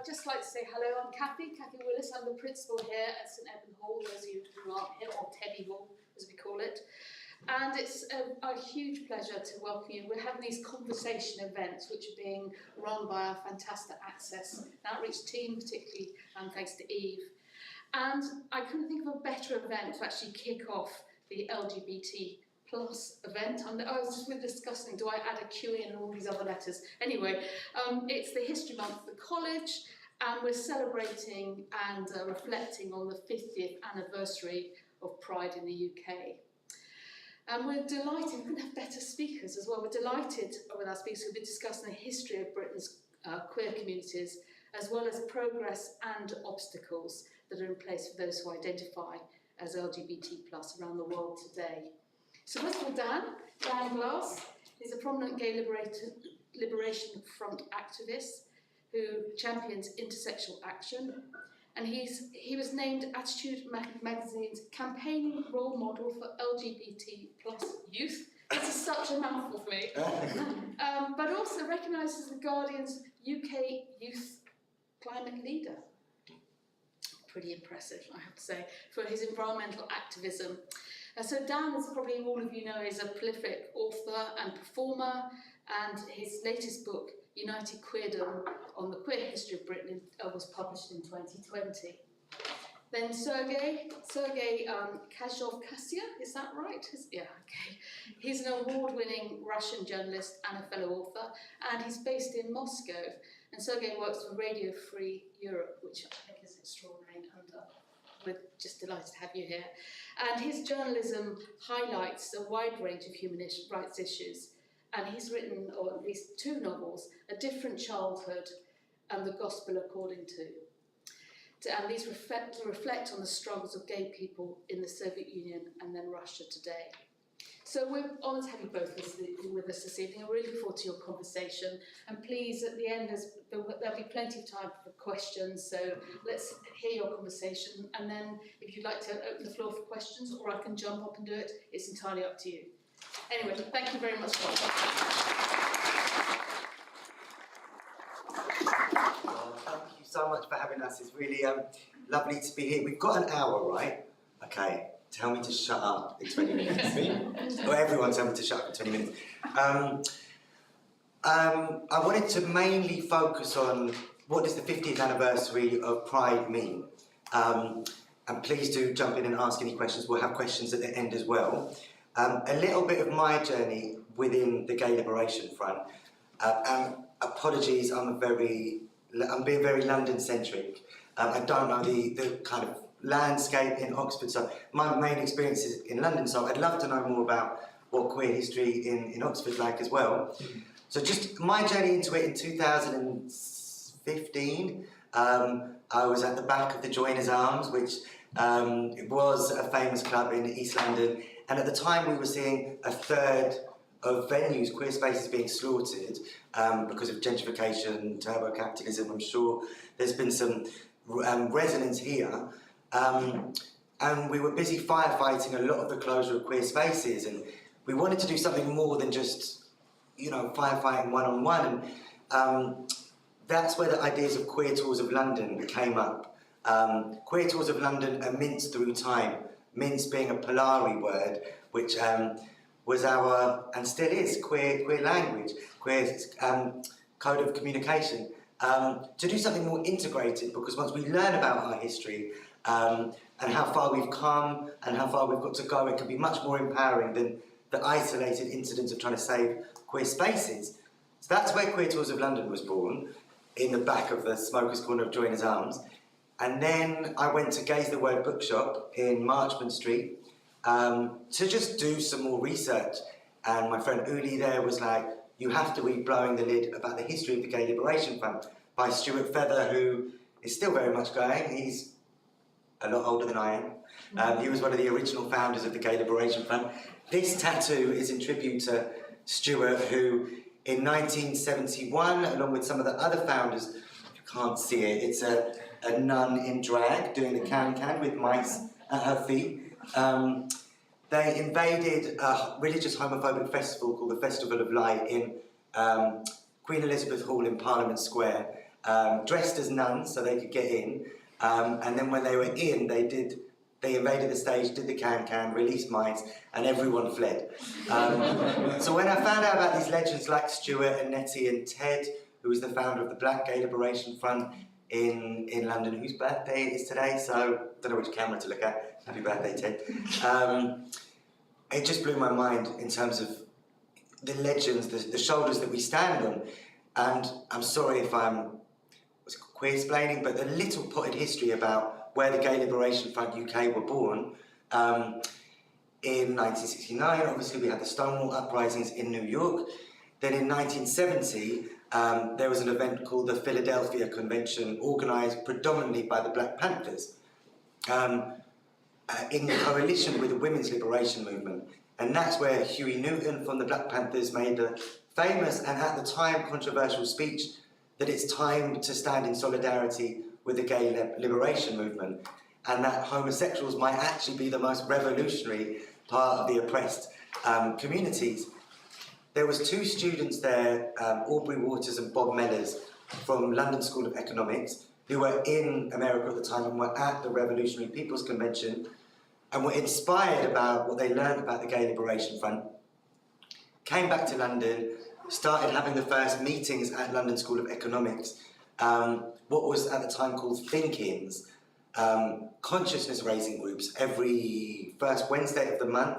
I'd just like to say hello. I'm Kathy Willis. I'm the principal here at St Edmund Hall, those of you who aren't here, or Teddy Hall, as we call it. And it's a huge pleasure to welcome you. We're having these conversation events which are being run by our fantastic Access outreach team, particularly thanks to Eve. And I couldn't think of a better event to actually kick off the LGBT plus event. I was just discussing, do I add a Q in and all these other letters? Anyway, it's the History Month of the College, and we're celebrating and reflecting on the 50th anniversary of Pride in the UK. And we're delighted, we couldn't have better speakers as well. We're delighted with our speakers who'll be discussing the history of Britain's queer communities, as well as progress and obstacles that are in place for those who identify as LGBT+ around the world today. So first of all, Dan Glass is a prominent gay liberation front activist who champions intersectional action, and he was named Attitude Magazine's campaigning role model for LGBT+ youth. This is such a mouthful for me. But also recognised as the Guardian's UK youth climate leader. Pretty impressive, I have to say, for his environmental activism. So Dan, as probably all of you know, is a prolific author and performer, and his latest book, United Queerdom, on the queer history of Britain, was published in 2020. Then Sergey Khazov-Cassia, is that right? Yeah, okay. He's an award-winning Russian journalist and a fellow author, and he's based in Moscow. And Sergey works for Radio Free Europe, which I think is extraordinary, and we're just delighted to have you here. And his journalism highlights a wide range of human rights issues. And he's written, or at least 2 novels, A Different Childhood and The Gospel According to. And these reflect on the struggles of gay people in the Soviet Union and then Russia today. So we're honoured to have you both with us this evening. I really look forward to your conversation. And please, at the end, there'll be plenty of time for questions. So let's hear your conversation. And then if you'd like to open the floor for questions, or I can jump up and do it, it's entirely up to you. Anyway, thank you very much for watching. Thank you so much for having us. It's really lovely to be here. We've got an hour, right? Okay. Tell me to shut up in 20 minutes. Or everyone tell me to shut up in 20 minutes. I wanted to mainly focus on what does the 50th anniversary of Pride mean. And please do jump in and ask any questions. We'll have questions at the end as well. A little bit of my journey within the gay liberation front. And apologies, I'm being very London-centric. I don't know the kind of landscape in Oxford, so my main experience is in London, so I'd love to know more about what queer history in Oxford's like as well. So just my journey into it in 2015, I was at the back of the Joiners Arms, which it was a famous club in East London, and at the time we were seeing a third of venues, queer spaces being slaughtered because of gentrification, turbo-capitalism. I'm sure there's been some resonance here. And we were busy firefighting a lot of the closure of queer spaces, and we wanted to do something more than just, you know, firefighting one-on-one. And that's where the ideas of Queer Tours of London came up. Queer Tours of London are Mince Through Time, Mince being a Polari word, which was our, and still is, queer language, queer code of communication, to do something more integrated, because once we learn about our history, and how far we've come and how far we've got to go, it can be much more empowering than the isolated incidents of trying to save queer spaces. So that's where Queer Tours of London was born, in the back of the Smokers' Corner of Joiners Arms. And then I went to Gaze the Word Bookshop in Marchmont Street to just do some more research. And my friend Uli there was like, you have to read Blowing the Lid about the history of the Gay Liberation Front by Stuart Feather, who is still very much going. He's a lot older than I am. He was one of the original founders of the Gay Liberation Front. This tattoo is in tribute to Stuart, who in 1971, along with some of the other founders, you can't see it, it's a nun in drag doing the can-can with mice at her feet. They invaded a religious homophobic festival called the Festival of Light in Queen Elizabeth Hall in Parliament Square. dressed as nuns so they could get in, and then when they were in, they invaded the stage, did the can-can, released mice, and everyone fled. So when I found out about these legends like Stuart and Nettie and Ted, who was the founder of the Black Gay Liberation Front in London, whose birthday it is today, so I don't know which camera to look at. Happy birthday, Ted. It just blew my mind in terms of the legends, the shoulders that we stand on. And I'm sorry if I'm queer-splaining, but the little potted history about where the Gay Liberation Front UK were born. In 1969, obviously, we had the Stonewall uprisings in New York. Then in 1970, there was an event called the Philadelphia Convention, organised predominantly by the Black Panthers, in coalition with the Women's Liberation Movement. And that's where Huey Newton from the Black Panthers made the famous and at the time controversial speech that it's time to stand in solidarity with the gay liberation movement, and that homosexuals might actually be the most revolutionary part of the oppressed communities. There was two students there, Aubrey Waters and Bob Mellors, from London School of Economics, who were in America at the time and were at the Revolutionary People's Convention and were inspired about what they learned about the Gay Liberation Front, came back to London, started having the first meetings at London School of Economics, what was at the time called think-ins, consciousness-raising groups. Every first Wednesday of the month,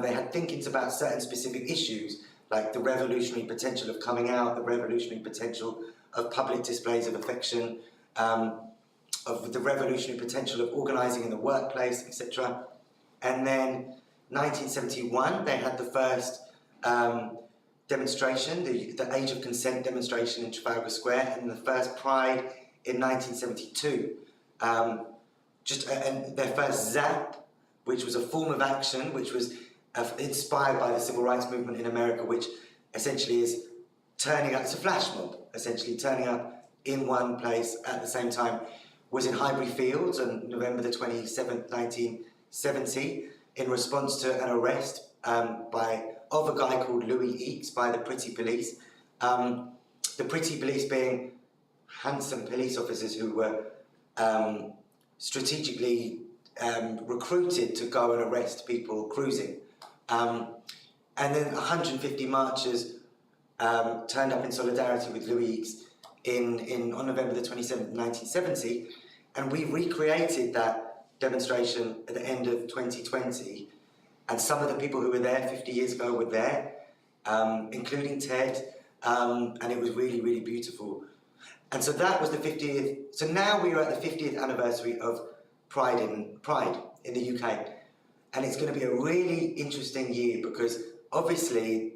they had think-ins about certain specific issues, like the revolutionary potential of coming out, the revolutionary potential of public displays of affection, of the revolutionary potential of organising in the workplace, etc. And then 1971, they had the first demonstration, the Age of Consent demonstration in Trafalgar Square, and the first Pride in 1972. And their first ZAP, which was a form of action, which was inspired by the civil rights movement in America, which essentially is turning up, it's a flash mob, essentially turning up in one place at the same time, was in Highbury Fields on November the 27th, 1970, in response to an arrest of a guy called Louis Eakes by the Pretty Police. The Pretty Police being handsome police officers who were strategically recruited to go and arrest people cruising. And then 150 marchers turned up in solidarity with Louis Eakes on November the 27th, 1970, and we recreated that demonstration at the end of 2020. And some of the people who were there 50 years ago were there, including Ted, and it was really, really beautiful. And so that was the 50th. So now we are at the 50th anniversary of Pride in the UK, and it's going to be a really interesting year because obviously,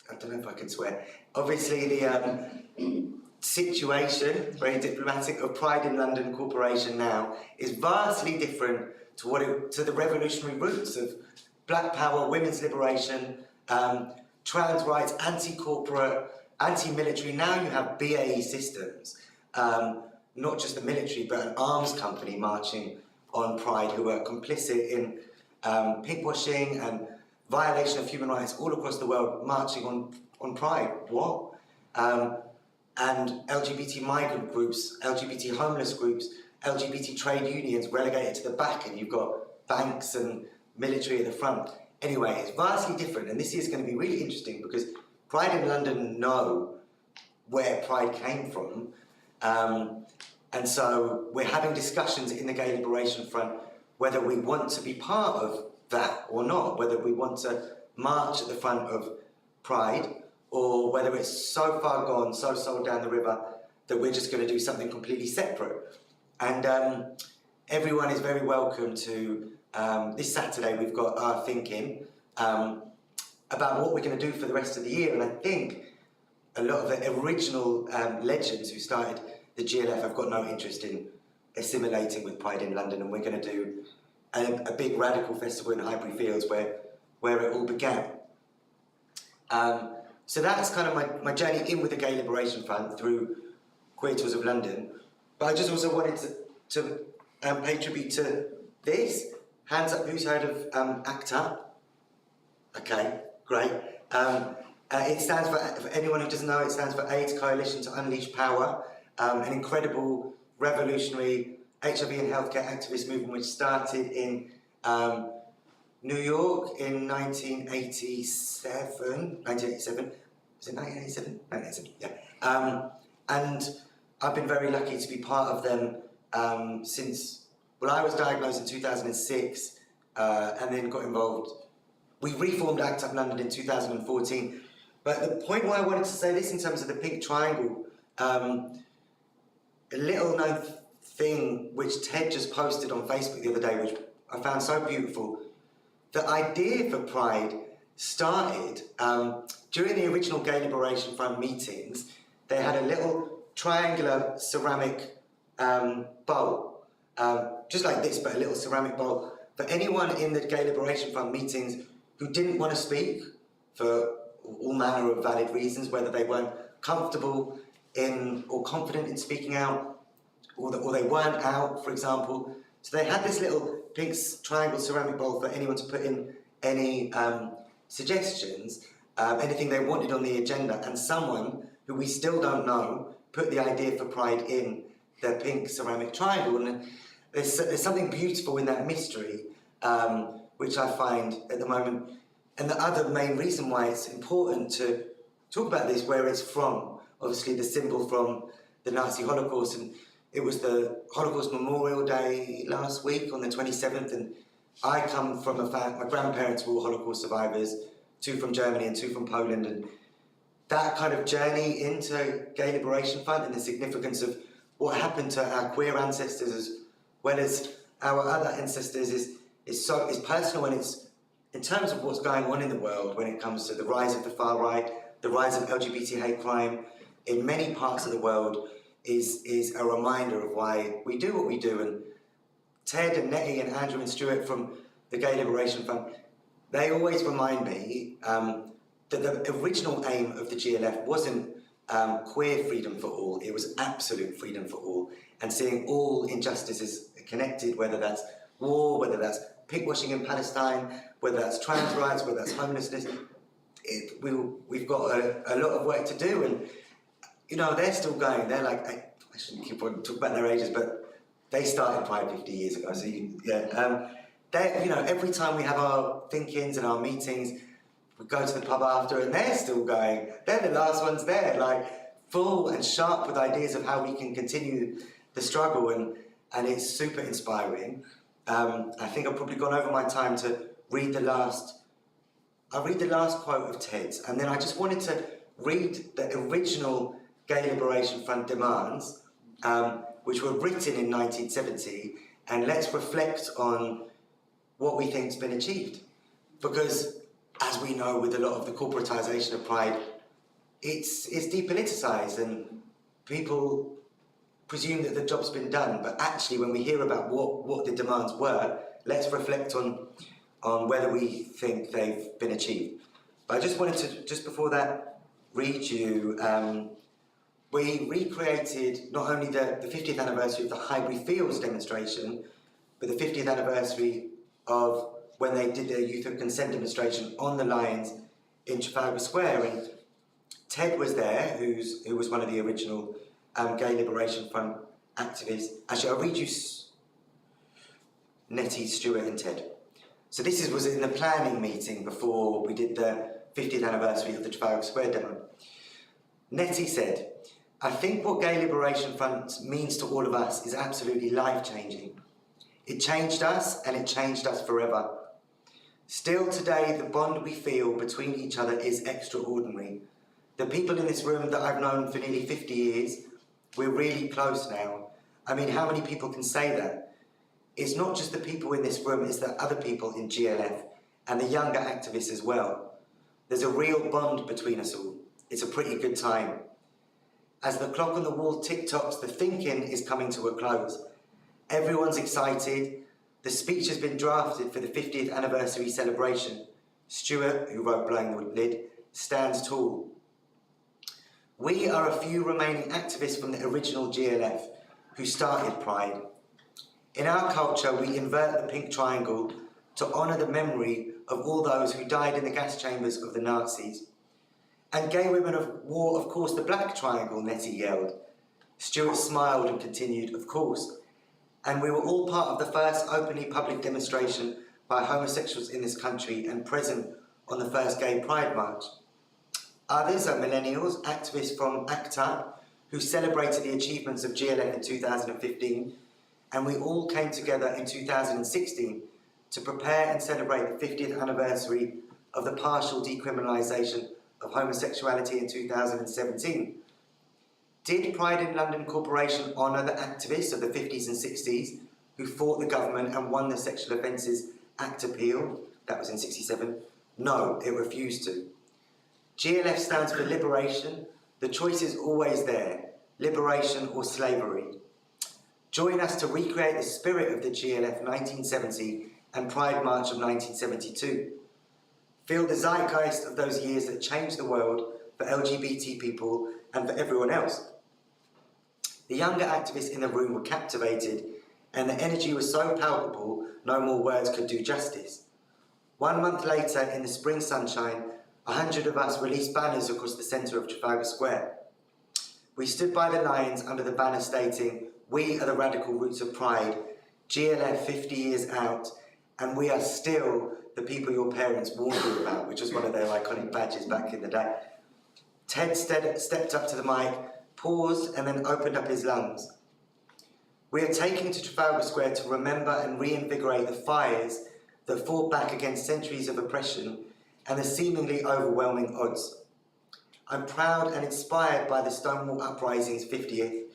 I don't know if I can swear. Obviously, the situation, very diplomatic, of Pride in London Corporation now is vastly different to the revolutionary roots of Black Power, women's liberation, trans rights, anti-corporate, anti-military. Now you have BAE Systems, not just the military, but an arms company marching on Pride who are complicit in pinkwashing and violation of human rights all across the world, marching on Pride. What? And LGBT migrant groups, LGBT homeless groups, LGBT trade unions relegated to the back, and you've got banks and military at the front. Anyway, it's vastly different, and this is going to be really interesting because Pride in London know where Pride came from, and so we're having discussions in the Gay Liberation Front whether we want to be part of that or not, whether we want to march at the front of Pride, or whether it's so far gone, so sold down the river, that we're just going to do something completely separate. And everyone is very welcome to, this Saturday we've got our thinking about what we're going to do for the rest of the year. And I think a lot of the original legends who started the GLF have got no interest in assimilating with Pride in London, and we're going to do a big radical festival in Highbury Fields where it all began. So that's kind of my journey in with the Gay Liberation Front through Queer Tours of London. But I just also wanted to pay tribute to this. Hands up, who's heard of ACT UP? Okay, great. It stands for anyone who doesn't know, it stands for AIDS Coalition to Unleash Power. an incredible, revolutionary HIV and healthcare activist movement which started in New York in 1987. Was it 1987? 1987, yeah. And I've been very lucky to be part of them since, well, I was diagnosed in 2006 and then got involved. We reformed ACT UP London in 2014. But the point why I wanted to say this in terms of the pink triangle, a little known thing which Ted just posted on Facebook the other day, which I found so beautiful. The idea for Pride started during the original Gay Liberation Front meetings. They had a little triangular ceramic bowl, just like this, but a little ceramic bowl, for anyone in the Gay Liberation Front meetings who didn't want to speak for all manner of valid reasons, whether they weren't comfortable in or confident in speaking out, or they weren't out, for example. So they had this little pink triangle ceramic bowl for anyone to put in any suggestions, anything they wanted on the agenda, and someone who we still don't know put the idea for Pride in the pink ceramic triangle. And there's something beautiful in that mystery, which I find at the moment. And the other main reason why it's important to talk about this, where it's from, obviously the symbol from the Nazi Holocaust, and it was the Holocaust Memorial Day last week on the 27th, and I come from my grandparents were all Holocaust survivors, 2 from Germany and 2 from Poland, and that kind of journey into Gay Liberation Front and the significance of what happened to our queer ancestors as well as our other ancestors is personal, and it's in terms of what's going on in the world when it comes to the rise of the far right, the rise of LGBT hate crime in many parts of the world is a reminder of why we do what we do. And Ted and Nettie and Andrew and Stuart from the Gay Liberation Front, they always remind me that the original aim of the GLF wasn't queer freedom for all, it was absolute freedom for all, and seeing all injustices connected, whether that's war, whether that's pig-washing in Palestine, whether that's trans rights, whether that's homelessness. We've got a lot of work to do, and you know, they're still going. They're like, I shouldn't keep on talking about their ages, but they started Pride 50 years ago. So every time we have our think-ins and our meetings, we go to the pub after, and they're still going. They're the last ones there, like full and sharp with ideas of how we can continue the struggle, and it's super inspiring. I think I've probably gone over my time to read the last quote of Ted's, and then I just wanted to read the original Gay Liberation Front demands, which were written in 1970, and let's reflect on what we think's been achieved. Because, as we know with a lot of the corporatisation of Pride, it's depoliticised, and people presume that the job's been done, but actually when we hear about what the demands were, let's reflect on whether we think they've been achieved. But I just wanted to, just before that, read you, we recreated not only the 50th anniversary of the Highbury Fields demonstration, but the 50th anniversary of when they did their Youth of Consent demonstration on the lines in Trafalgar Square. And Ted was there, who was one of the original Gay Liberation Front activists. Actually, I'll read you Nettie, Stuart and Ted. So this was in the planning meeting before we did the 50th anniversary of the Trafalgar Square demo. Nettie said, "I think what Gay Liberation Front means to all of us is absolutely life-changing. It changed us, and it changed us forever. Still today, the bond we feel between each other is extraordinary. The people in this room that I've known for nearly 50 years, we're really close now. I mean, how many people can say that? It's not just the people in this room, it's the other people in GLF and the younger activists as well. There's a real bond between us all. It's a pretty good time. As the clock on the wall tick-tocks, the thinking is coming to a close. Everyone's excited. The speech has been drafted for the 50th anniversary celebration. Stuart, who wrote Blowing the Lid, stands tall. We are a few remaining activists from the original GLF who started Pride. In our culture, we invert the pink triangle to honour the memory of all those who died in the gas chambers of the Nazis. And gay women wore, of course, the black triangle, Nettie yelled. Stuart smiled and continued, "Of course. And we were all part of the first openly public demonstration by homosexuals in this country and present on the first Gay Pride March. Others are millennials, activists from ACT UP, who celebrated the achievements of GLF in 2015, and we all came together in 2016 to prepare and celebrate the 50th anniversary of the partial decriminalisation of homosexuality in 2017. Did Pride in London Corporation honour the activists of the 50s and 60s who fought the government and won the Sexual Offences Act appeal? That was in 67. No, it refused to. GLF stands for liberation. The choice is always there, liberation or slavery. Join us to recreate the spirit of the GLF 1970 and Pride March of 1972. Feel the zeitgeist of those years that changed the world for LGBT people and for everyone else. The younger activists in the room were captivated, and the energy was so palpable, no more words could do justice. 1 month later, in the spring sunshine, 100 of us released banners across the centre of Trafalgar Square. We stood by the lines under the banner stating, "We are the radical roots of Pride, GLF 50 years out, and we are still the people your parents warned you about," which was one of their iconic badges back in the day. Ted stepped up to the mic, paused, and then opened up his lungs. "We are taking to Trafalgar Square to remember and reinvigorate the fires that fought back against centuries of oppression and the seemingly overwhelming odds. I'm proud and inspired by the Stonewall Uprising's 50th,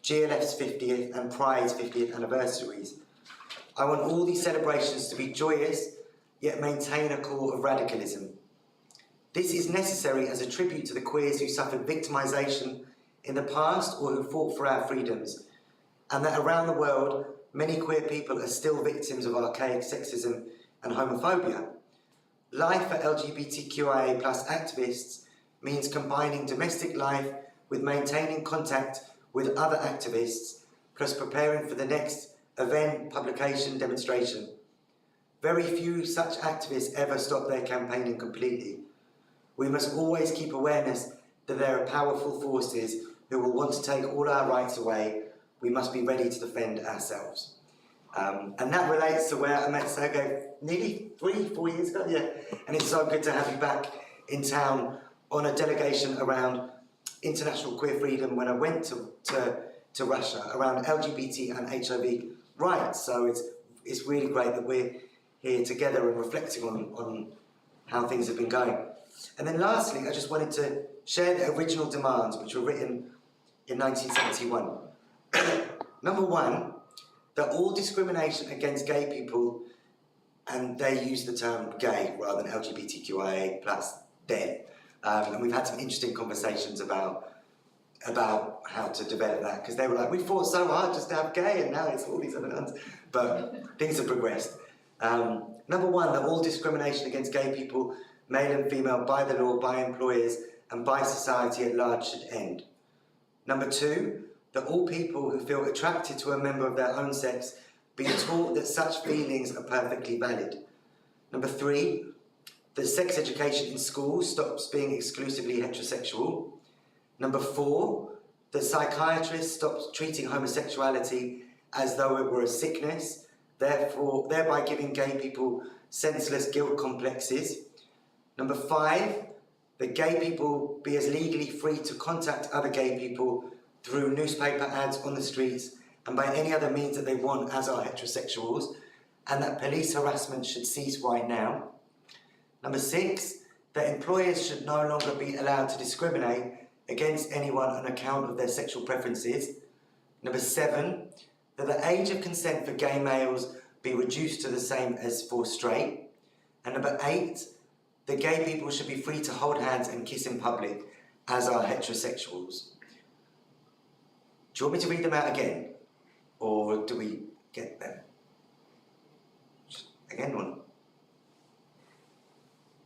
GLF's 50th and Pride's 50th anniversaries. I want all these celebrations to be joyous, yet maintain a core of radicalism. This is necessary as a tribute to the queers who suffered victimisation in the past or who fought for our freedoms, and that around the world, many queer people are still victims of archaic sexism and homophobia. Life for LGBTQIA+ activists means combining domestic life with maintaining contact with other activists, plus preparing for the next event, publication, demonstration. Very few such activists ever stop their campaigning completely. We must always keep awareness that there are powerful forces who will want to take all our rights away. We must be ready to defend ourselves." And that relates to where I met Sergey nearly 4 years ago, yeah. And it's so good to have you back in town on a delegation around international queer freedom when I went to Russia, around LGBT and HIV rights. So it's really great that we're here together and reflecting on how things have been going. And then lastly, I just wanted to share the original demands which were written in 1971. Number one, that all discrimination against gay people, and they use the term gay rather than LGBTQIA+, then. And we've had some interesting conversations about how to develop that, because they were like, "We fought so hard just to have gay, and now it's all these other ones." But things have progressed. Number one, that all discrimination against gay people, male and female, by the law, by employers, and by society at large should end. Number two, that all people who feel attracted to a member of their own sex be taught that such feelings are perfectly valid. Number three, that sex education in schools stops being exclusively heterosexual. Number four, that psychiatrists stop treating homosexuality as though it were a sickness, thereby giving gay people senseless guilt complexes. Number five, that gay people be as legally free to contact other gay people through newspaper ads on the streets and by any other means that they want, as are heterosexuals, and that police harassment should cease right now. Number six, that employers should no longer be allowed to discriminate against anyone on account of their sexual preferences. Number seven, that the age of consent for gay males be reduced to the same as for straight. And number eight, that gay people should be free to hold hands and kiss in public, as are heterosexuals. Do you want me to read them out again? Or do we get them? Again, one.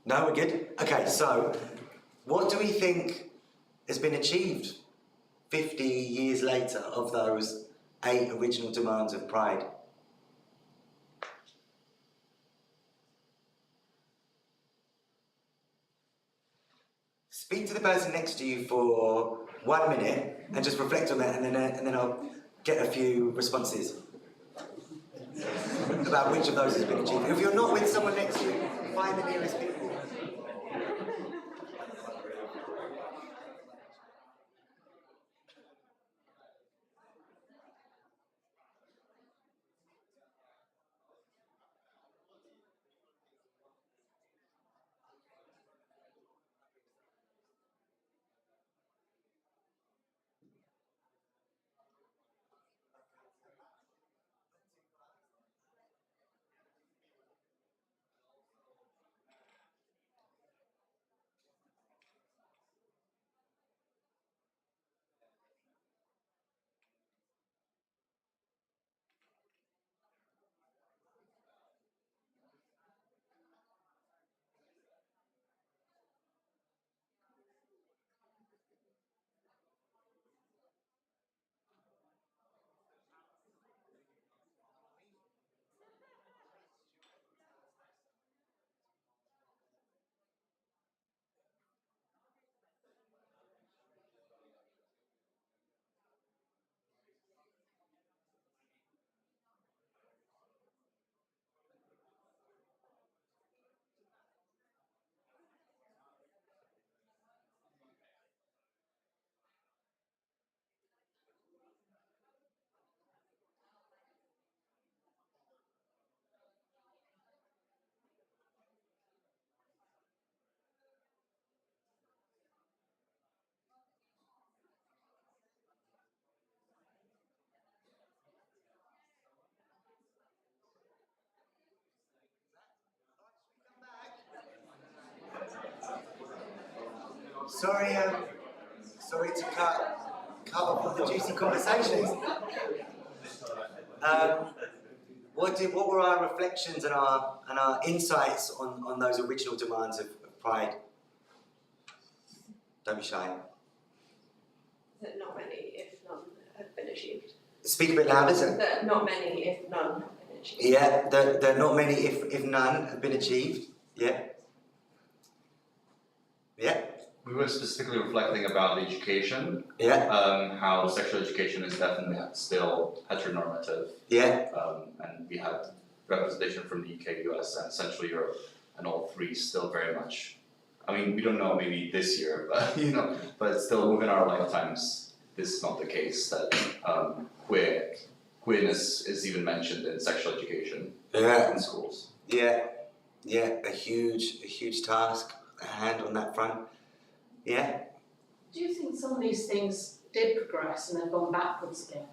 No, we're good? Okay, so what do we think has been achieved 50 years later of those 8 original demands of Pride? Speak to the person next to you for 1 minute and just reflect on that, and then I'll get a few responses about which of those has been achieved. If you're not with someone next to you, find the nearest people. Sorry to cut off all the juicy conversations. What were our reflections and our insights on those original demands of Pride? Don't be shy. That not many, if none, have been achieved. Speak a bit louder, sir. That not many, if none, have been achieved. Yeah, that not many, if none, have been achieved. Yeah. Yeah. We were specifically reflecting about the education. Yeah. How sexual education is definitely still heteronormative. Yeah. And we had representation from the UK, US, and Central Europe, and all three still very much. I mean, we don't know maybe this year, but but still within our lifetimes, this is not the case that queerness is even mentioned in sexual education in schools. Yeah. Yeah. A huge task at hand on that front. Yeah. Do you think some of these things did progress and they've gone backwards again?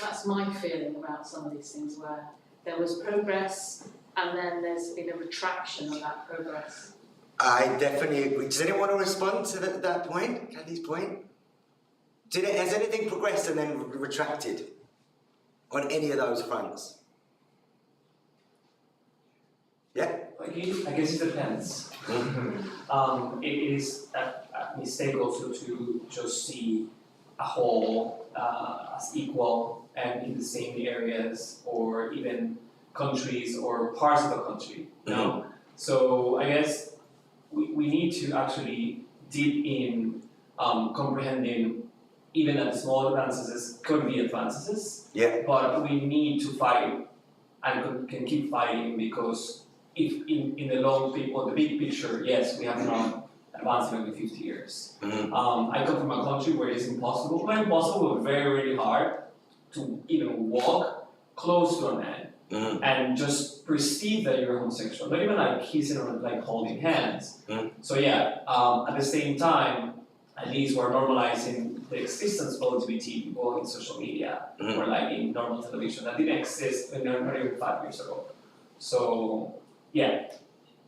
That's my feeling about some of these things, where there was progress and then there's been a retraction of that progress. I definitely agree. Does anyone want to respond to that point, Kathy's point? Has anything progressed and then retracted on any of those fronts? Yeah? I guess it depends. It is a mistake also to just see a whole as equal and in the same areas or even countries or parts of the country. You know? So I guess we need to actually deep in comprehending even at small advances could be advances. Yeah. But we need to fight and can keep fighting, because if in the big picture, yes, we have not advanced in 50 years. I come from a country where it's impossible, not impossible, but very, really hard to even walk close to a man and just perceive that you're homosexual, not even like kissing or like holding hands. So yeah, at the same time, at least we're normalizing the existence of LGBT people in social media or like in normal television that didn't exist not even 5 years ago. So yeah,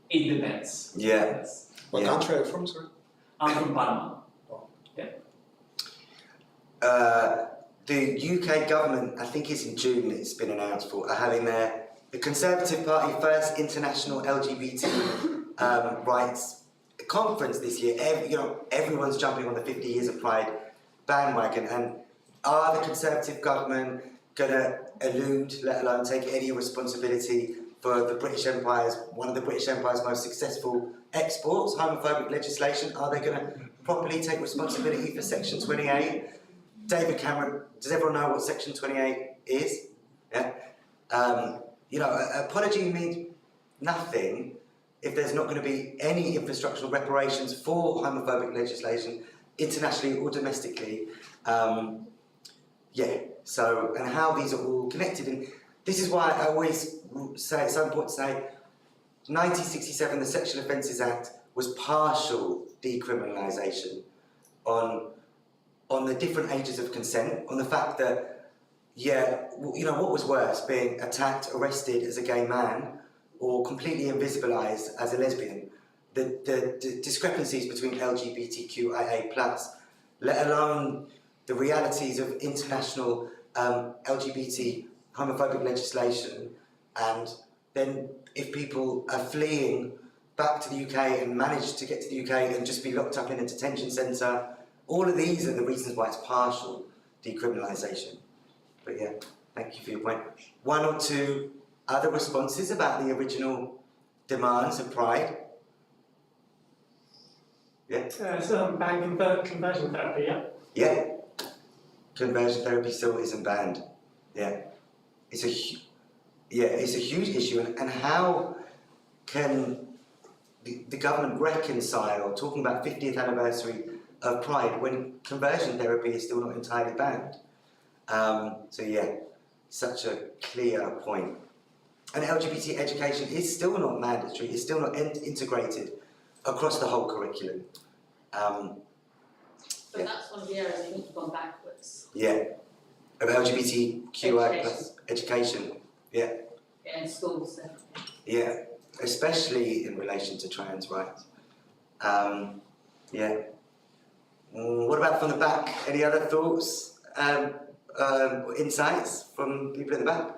it depends. Yeah. Yes. What country are you from, sorry? I'm from Panama. The UK government, I think it's in June it's been announced for, are having the Conservative Party first international LGBT rights conference this year. Everyone's jumping on the 50 years of Pride bandwagon, and are the Conservative government going to elude, let alone take any responsibility for the British Empire's, one of the British Empire's most successful exports, homophobic legislation? Are they going to properly take responsibility for Section 28. David Cameron, does everyone know what Section 28 is? Yeah. You know, apology means nothing if there's not going to be any infrastructural reparations for homophobic legislation, internationally or domestically. Yeah, so, and how these are all connected. And this is why I always say, it's so important to say, 1967, the Sexual Offences Act was partial decriminalisation on the different ages of consent, on the fact that, yeah, you know, what was worse, being attacked, arrested as a gay man, or completely invisibilised as a lesbian. The discrepancies between LGBTQIA+, let alone the realities of international LGBT homophobic legislation, and then if people are fleeing back to the UK and manage to get to the UK and just be locked up in a detention centre, all of these are the reasons why it's partial decriminalisation. But yeah, thank you for your point. One or two other responses about the original demands of Pride? Yeah? So ban conversion therapy, yeah? Yeah. Conversion therapy still isn't banned. Yeah. It's a huge issue, and how can the government reconcile talking about 50th anniversary of Pride when conversion therapy is still not entirely banned? So yeah, such a clear point. And LGBT education is still not mandatory, it's still not integrated across the whole curriculum. But that's one of the areas I think we've gone backwards. Yeah, of LGBTQI+ education. Yeah. Yeah, in schools, definitely. Yeah, especially in relation to trans rights. Yeah. What about from the back? Any other thoughts, insights from people in the back?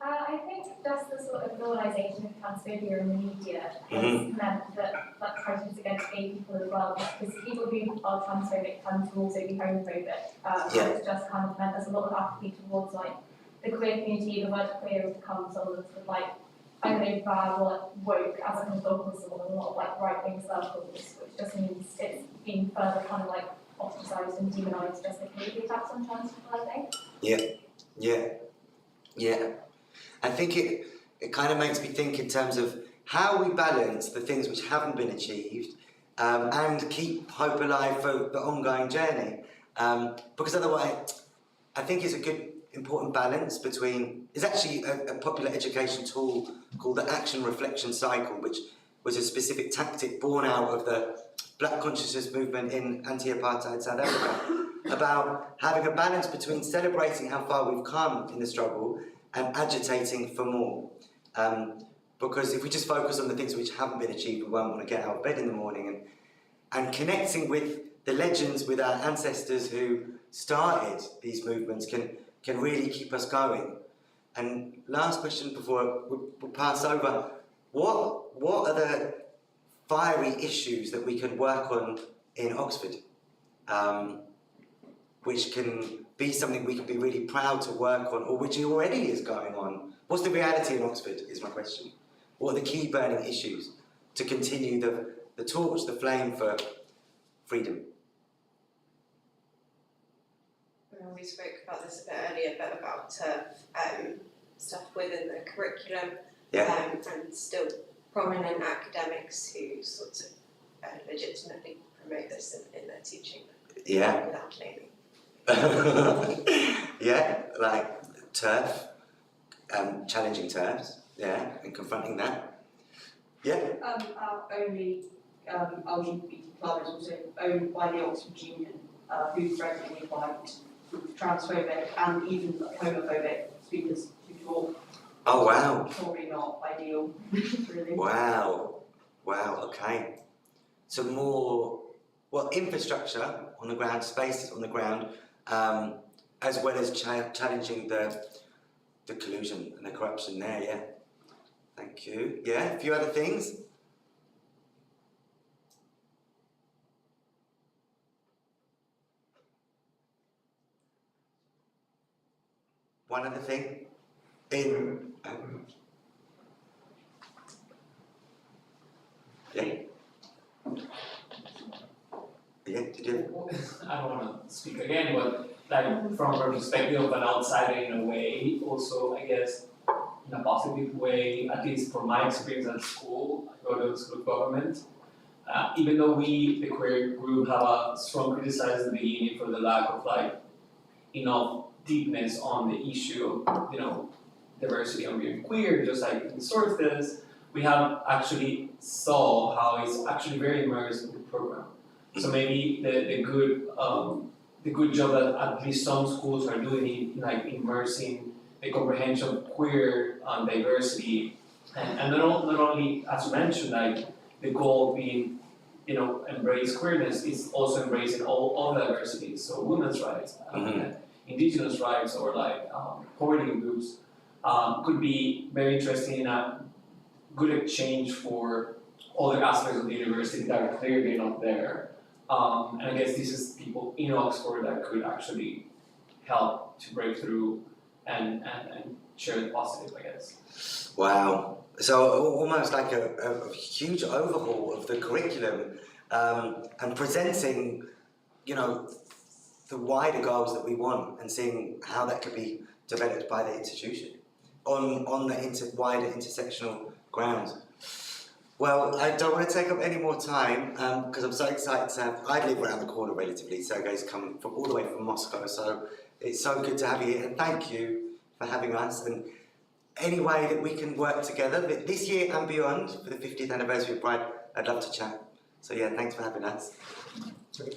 I think just the sort of normalisation of transphobia in the media has meant that prejudice against gay people as well, because people who are transphobic tend to also be homophobic. So it's just kind of meant there's a lot of apathy towards like the queer community. The word queer has become sort of like, I don't know, bad or woke as a colloquialism in a lot of like right-wing circles, which just means it's being further kind of like ostracised and demonised just because of the attacks on trans people, I think. Yeah. I think it kind of makes me think in terms of how we balance the things which haven't been achieved and keep hope alive for the ongoing journey. Because otherwise, I think it's a good, important balance between... There's actually a popular education tool called the Action Reflection Cycle, which was a specific tactic born out of the Black consciousness movement in anti-apartheid South Africa, about having a balance between celebrating how far we've come in the struggle and agitating for more. Because if we just focus on the things which haven't been achieved, we won't want to get out of bed in the morning. And connecting with the legends, with our ancestors who started these movements can really keep us going. And last question before we'll pass over, what are the fiery issues that we can work on in Oxford, which can be something we can be really proud to work on, or which already is going on? What's the reality in Oxford, is my question. What are the key burning issues to continue the torch, the flame for freedom? We spoke about this a bit earlier, but about stuff within the curriculum, and still prominent academics who sort of legitimately promote this in their teaching. Yeah. Without naming. Yeah, like TERF, challenging TERFs, and confronting that. Yeah. Our only LGBT club is also owned by the Oxford Union, who's regularly invite transphobic and even homophobic speakers to talk. Oh wow. Probably not ideal, really. Wow, okay. So more, infrastructure on the ground, spaces on the ground, as well as challenging the collusion and the corruption there, yeah. Thank you. Yeah, a few other things? One other thing? Yeah. initiative? I don't want to speak again, but like from a perspective of an outsider in a way, also I guess in a positive way, at least from my experience at school, I go to school of government. Even though we, the queer group, have a strong criticism at the beginning for the lack of like enough deepness on the issue of, you know, diversity and being queer, just like in sources, we have actually saw how it's actually very immersive, the program. So maybe the good job that at least some schools are doing in like immersing the comprehension of queer diversity, and not only, as you mentioned, like the goal being, you know, embrace queerness is also embracing all diversity. So women's rights, indigenous rights, or like poverty groups could be very interesting in a good exchange for other aspects of the university that are clearly not there. And I guess this is people in Oxford that could actually help to break through and share the positive, I guess. Wow. So almost like a huge overhaul of the curriculum and presenting, you know, the wider goals that we want and seeing how that could be developed by the institution on the wider intersectional grounds. Well, I don't want to take up any more time because I'm so excited to have. I live around the corner relatively. Sergey's come from all the way from Moscow, so it's so good to have you here. And thank you for having us. And any way that we can work together this year and beyond for the 50th anniversary of Pride, I'd love to chat. So yeah, thanks for having us.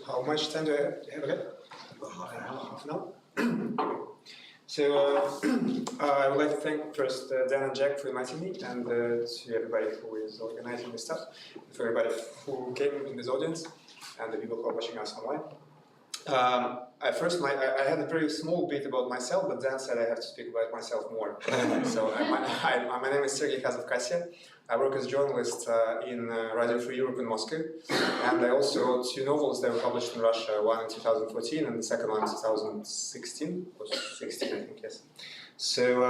How much time do I have again? Half an hour? So I would like to thank first Dan and Jack for inviting me, and to everybody who is organizing this stuff, for everybody who came in this audience, and the people who are watching us online. At first, I had a very small bit about myself, but Dan said I have to speak about myself more. So my name is Sergey Khazov-Cassia. I work as a journalist in Radio Free Europe in Moscow, and I also wrote 2 novels that were published in Russia, one in 2014 and the second one in 2016, or 16 I think, yes. So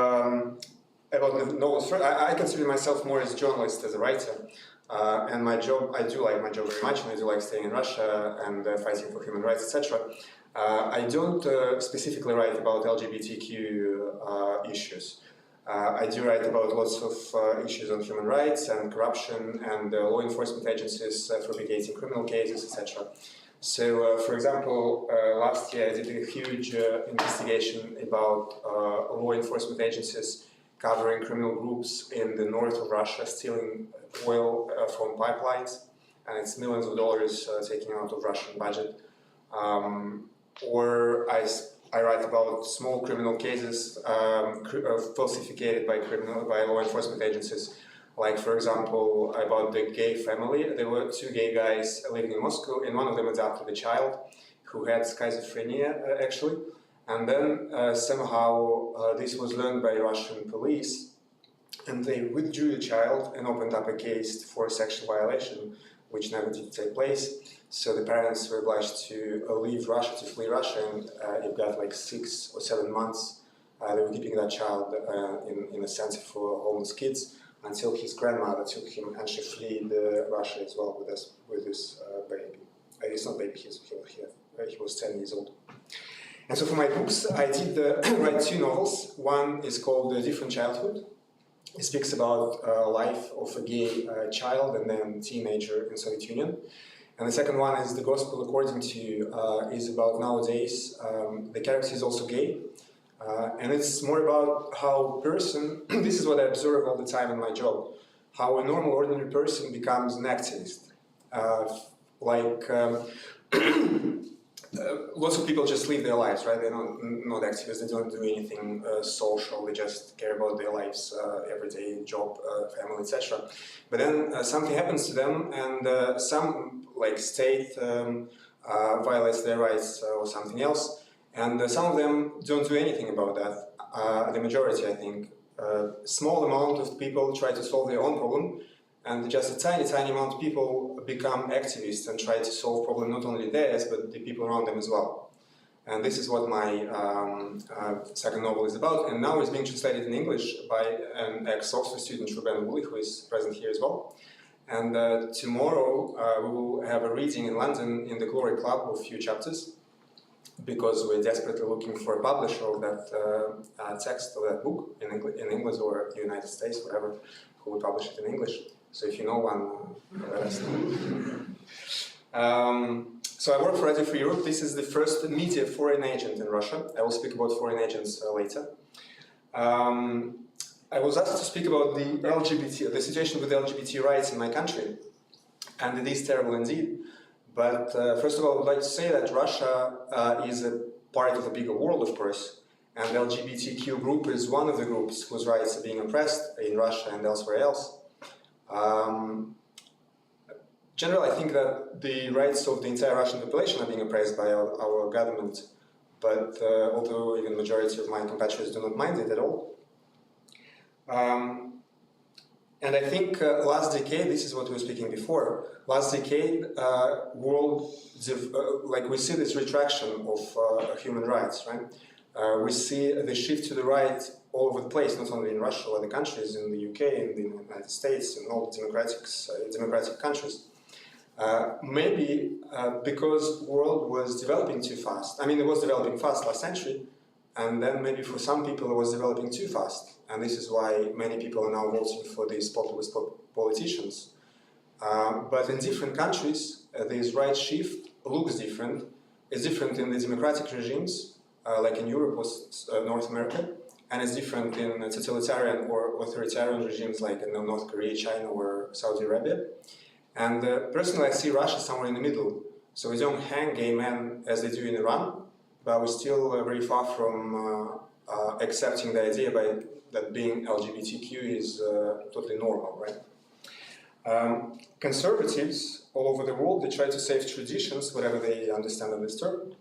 about the novels, first, I consider myself more as a journalist, as a writer, and my job, I do like my job very much, and I do like staying in Russia and fighting for human rights, etc. I don't specifically write about LGBTQ issues. I do write about lots of issues on human rights and corruption and law enforcement agencies fabricating criminal cases, etc. So, for example, last year I did a huge investigation about law enforcement agencies covering criminal groups in the north of Russia stealing oil from pipelines, and it's millions of dollars taken out of Russian budget. Or I write about small criminal cases falsificated by law enforcement agencies. Like, for example, about the gay family. There were 2 gay guys living in Moscow, and one of them adopted a child who had schizophrenia, actually. And then somehow this was learned by Russian police, and they withdrew the child and opened up a case for sexual violation, which never did take place. So the parents were obliged to leave Russia, to flee Russia, and it got like 6 or 7 months. They were keeping that child in a center for homeless kids until his grandmother took him, and she fled Russia as well with this baby. It's not baby, he was 10 years old. And so for my books, I did write 2 novels. One is called A Different Childhood. It speaks about life of a gay child and then teenager in Soviet Union. And the second one is The Gospel According to You, is about nowadays. The character is also gay. And it's more about how a person, this is what I observe all the time in my job, how a normal, ordinary person becomes an activist. Lots of people just live their lives, right? They're not activists, they don't do anything social, they just care about their lives, everyday job, family, etc. But then something happens to them, and some state violates their rights or something else, and some of them don't do anything about that. The majority, I think. Small amount of people try to solve their own problem, and just a tiny amount of people become activists and try to solve problem not only theirs, but the people around them as well. And this is what my second novel is about, and now it's being translated in English by an ex-Oxford student, Ruben Woolley, who is present here as well. And tomorrow we will have a reading in London in the Glory Club of a few chapters, because we're desperately looking for a publisher of that text, of that book in English or the United States, whatever, who will publish it in English. So if you know one, let us know. So I work for Radio Free Europe. This is the first media foreign agent in Russia. I will speak about foreign agents later. I was asked to speak about the situation with LGBT rights in my country, and it is terrible indeed. But first of all, I would like to say that Russia is a part of a bigger world, of course, and the LGBTQ group is one of the groups whose rights are being oppressed in Russia and elsewhere else. Generally, I think that the rights of the entire Russian population are being oppressed by our government, but although even the majority of my compatriots do not mind it at all. And I think last decade, this is what we were speaking before, last decade, like we see this retraction of human rights, right? We see the shift to the right all over the place, not only in Russia, but other countries, in the UK, in the United States, in all democratic countries. Maybe because the world was developing too fast. I mean, it was developing fast last century, and then maybe for some people it was developing too fast. And this is why many people are now voting for these populist politicians. But in different countries, this right shift looks different. It's different in the democratic regimes, like in Europe or North America, and it's different in totalitarian or authoritarian regimes like in North Korea, China, or Saudi Arabia. And personally, I see Russia somewhere in the middle. So we don't hang gay men as they do in Iran, but we're still very far from accepting the idea that being LGBTQ is totally normal, right? Conservatives all over the world, they try to save traditions, whatever they understand of this term,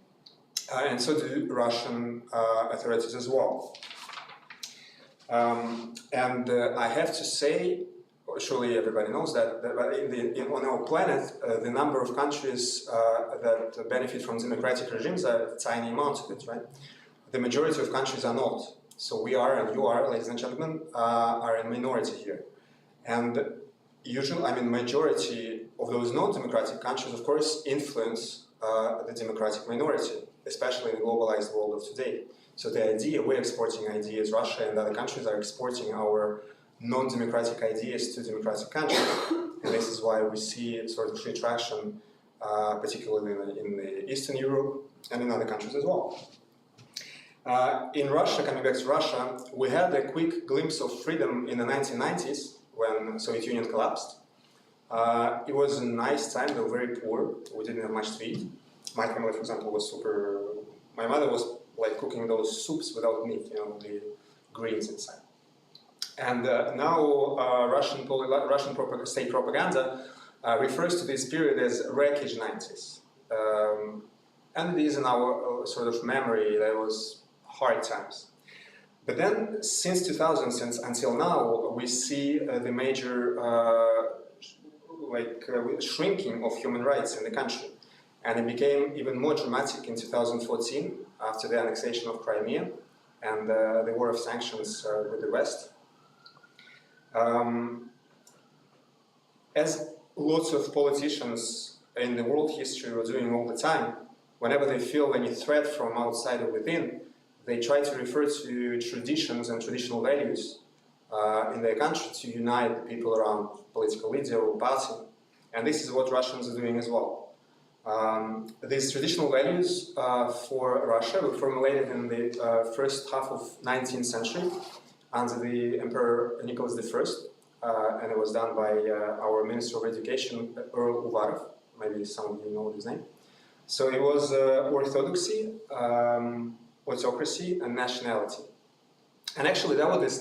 and so do Russian authorities as well. And I have to say, surely everybody knows that on our planet, the number of countries that benefit from democratic regimes are a tiny amount of it, right? The majority of countries are not. So we are, and you are, ladies and gentlemen, are a minority here. And usually, I mean, majority of those non-democratic countries, of course, influence the democratic minority, especially in the globalized world of today. So the idea, we're exporting ideas, Russia and other countries are exporting our non-democratic ideas to democratic countries. And this is why we see sort of retraction, particularly in the Eastern Europe and in other countries as well. In Russia, coming back to Russia, we had a quick glimpse of freedom in the 1990s when the Soviet Union collapsed. It was a nice time, they were very poor, we didn't have much to eat. My family, for example, was my mother was like cooking those soups without meat, you know, the greens inside. And now Russian state propaganda refers to this period as wreckage 90s. And it is in our sort of memory, there was hard times. But then, since 2000, until now, we see the major shrinking of human rights in the country. And it became even more dramatic in 2014, after the annexation of Crimea and the war of sanctions with the West. As lots of politicians in the world history were doing all the time, whenever they feel any threat from outside or within, they try to refer to traditions and traditional values in their country to unite people around political leader or party. And this is what Russians are doing as well. These traditional values for Russia were formulated in the first half of 19th century under the Emperor Nicholas I, and it was done by our Minister of Education, Earl Uvarov. Maybe some of you know his name. So it was orthodoxy, autocracy, and nationality. And actually, that was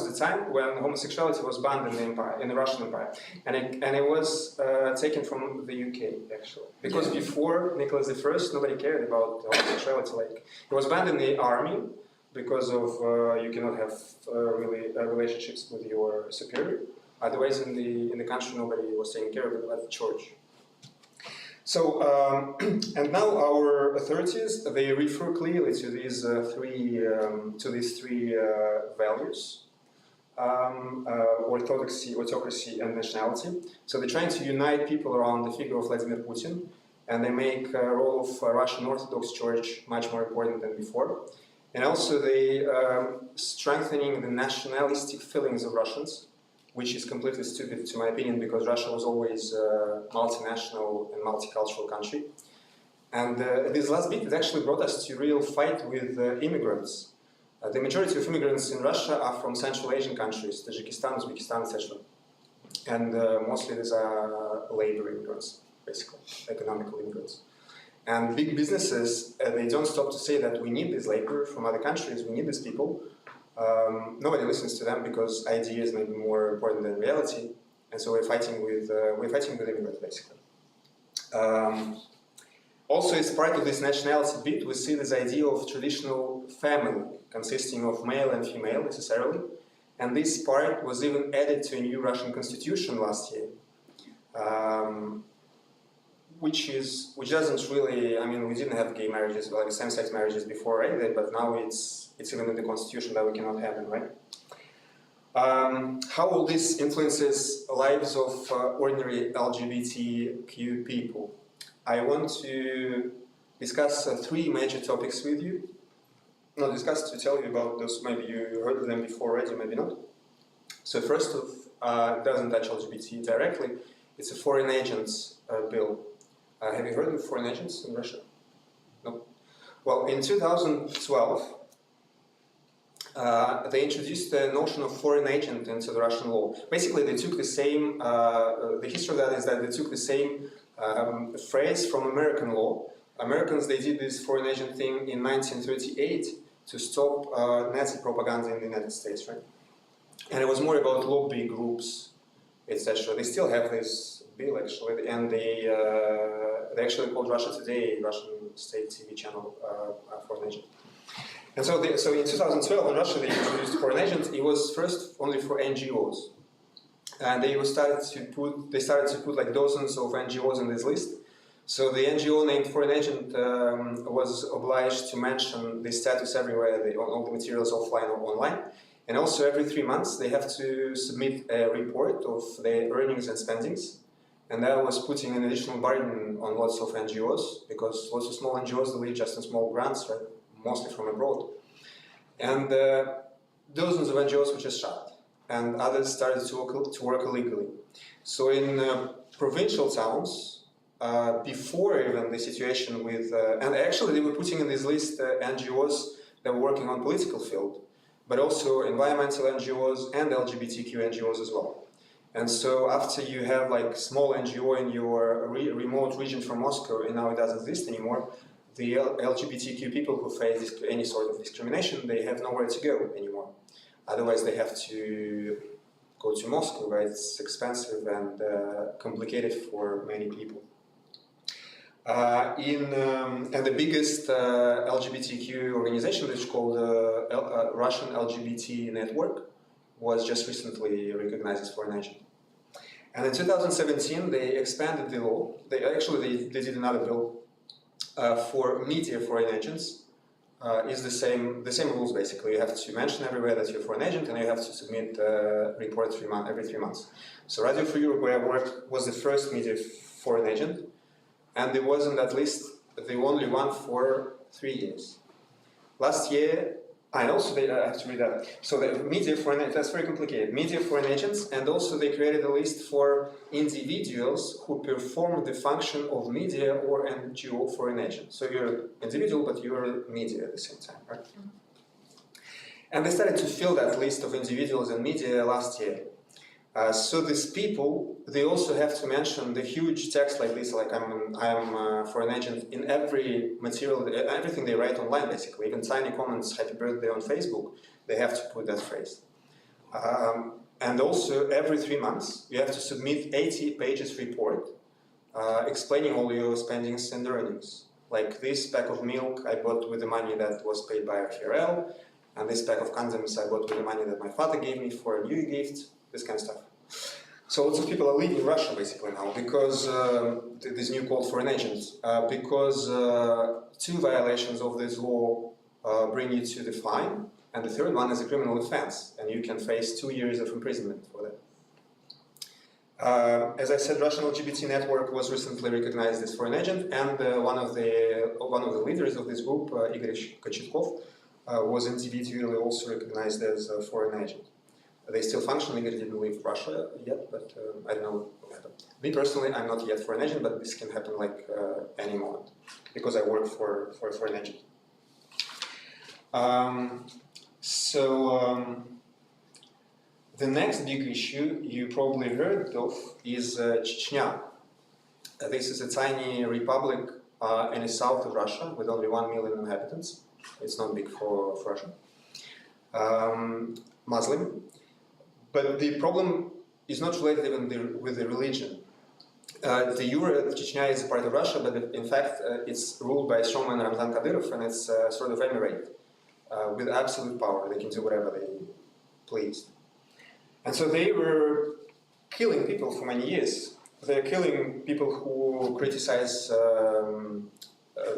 the time when homosexuality was banned in the empire, in the Russian Empire, and it was taken from the UK actually, because before Nicholas I, nobody cared about homosexuality. Like it was banned in the army because of you cannot have really relationships with your superior. Otherwise, in the country, nobody was taking care of it, like the church. So, and now our authorities, they refer clearly to these three values. autocracy, and nationality. So they're trying to unite people around the figure of Vladimir Putin, and they make the role of Russian Orthodox Church much more important than before. And also they strengthening the nationalistic feelings of Russians, which is completely stupid to my opinion, because Russia was always a multinational and multicultural country. And this last bit, it actually brought us to a real fight with immigrants. The majority of immigrants in Russia are from Central Asian countries, Tajikistan, Uzbekistan, etc. And mostly these are labor immigrants, basically, economical immigrants. And big businesses, they don't stop to say that we need this labor from other countries, we need these people. Nobody listens to them because ideas may be more important than reality, and so we're fighting with immigrants, basically. Also, as part of this nationality bit, we see this idea of traditional family, consisting of male and female necessarily, and this part was even added to a new Russian constitution last year, which doesn't really, I mean, we didn't have gay marriages, like same-sex marriages before either, but now it's even in the constitution that we cannot have them, right? How all this influences lives of ordinary LGBTQ people? I want to discuss three major topics with you. Not discuss, to tell you about those. Maybe you heard of them before already, maybe not. So first of, it doesn't touch LGBT directly. It's a foreign agents bill. Have you heard of foreign agents in Russia? No. Well, in 2012, they introduced the notion of foreign agent into the Russian law. Basically, they took the same. The history of that is that they took the same phrase from American law. Americans, they did this foreign agent thing in 1938 to stop Nazi propaganda in the United States, right? And it was more about lobby groups, etc. They still have this bill actually, and they actually called Russia Today, Russian state TV channel, foreign agent. And so in 2012 in Russia they introduced foreign agent. It was first only for NGOs. And they started to put like dozens of NGOs on this list. So the NGO named Foreign Agent was obliged to mention the status everywhere, all the materials offline or online. And also every 3 months they have to submit a report of their earnings and spendings. And that was putting an additional burden on lots of NGOs, because lots of small NGOs live just on small grants, right? Mostly from abroad. And dozens of NGOs were just shut. And others started to work illegally. So in provincial towns, before even the situation with, and actually they were putting in this list NGOs that were working on political field, but also environmental NGOs and LGBTQ NGOs as well. And so after you have like small NGO in your remote region from Moscow, and now it doesn't exist anymore, the LGBTQ people who face any sort of discrimination, they have nowhere to go anymore. Otherwise, they have to go to Moscow, right? It's expensive and complicated for many people. And the biggest LGBTQ organization, which is called Russian LGBT Network, was just recently recognized as foreign agent. And in 2017, they expanded the law. They did another bill for media foreign agents. Is the same rules basically. You have to mention everywhere that you're a foreign agent, and you have to submit a report every 3 months. So Radio Free Europe, where I worked, was the first media foreign agent, and there wasn't at least the only one for 3 years. Last year, and also I have to read that. So the media foreign agents, that's very complicated. Media foreign agents, and also they created a list for individuals who perform the function of media or NGO foreign agent. So you're an individual, but you're media at the same time, right? And they started to fill that list of individuals and media last year. So these people, they also have to mention the huge text like this, like I'm foreign agent in every material, everything they write online basically, even tiny comments, happy birthday on Facebook, they have to put that phrase. And also every 3 months, you have to submit 80 pages report explaining all your spendings and earnings. Like this pack of milk I bought with the money that was paid by RFRL, and this pack of condoms I bought with the money that my father gave me for a new gift. This kind of stuff. So lots of people are leaving Russia basically now because this new call for an agent, because 2 violations of this law bring you to the fine, and the third one is a criminal offense, and you can face 2 years of imprisonment for that. As I said, Russian LGBT network was recently recognized as foreign agent, and one of the leaders of this group, Igor Kochetkov, was individually also recognized as a foreign agent. They still function. Igor didn't leave Russia yet, but I don't know what will happen. Me personally, I'm not yet foreign agent, but this can happen like any moment, because I work for a foreign agent. The next big issue you probably heard of is Chechnya. This is a tiny republic in the south of Russia with only 1 million inhabitants. It's not big for Russia. Muslim. But the problem is not related even with the religion. Chechnya is a part of Russia, but in fact it's ruled by strongman Ramzan Kadyrov, and it's a sort of emirate with absolute power. They can do whatever they please. And so they were killing people for many years. They're killing people who criticize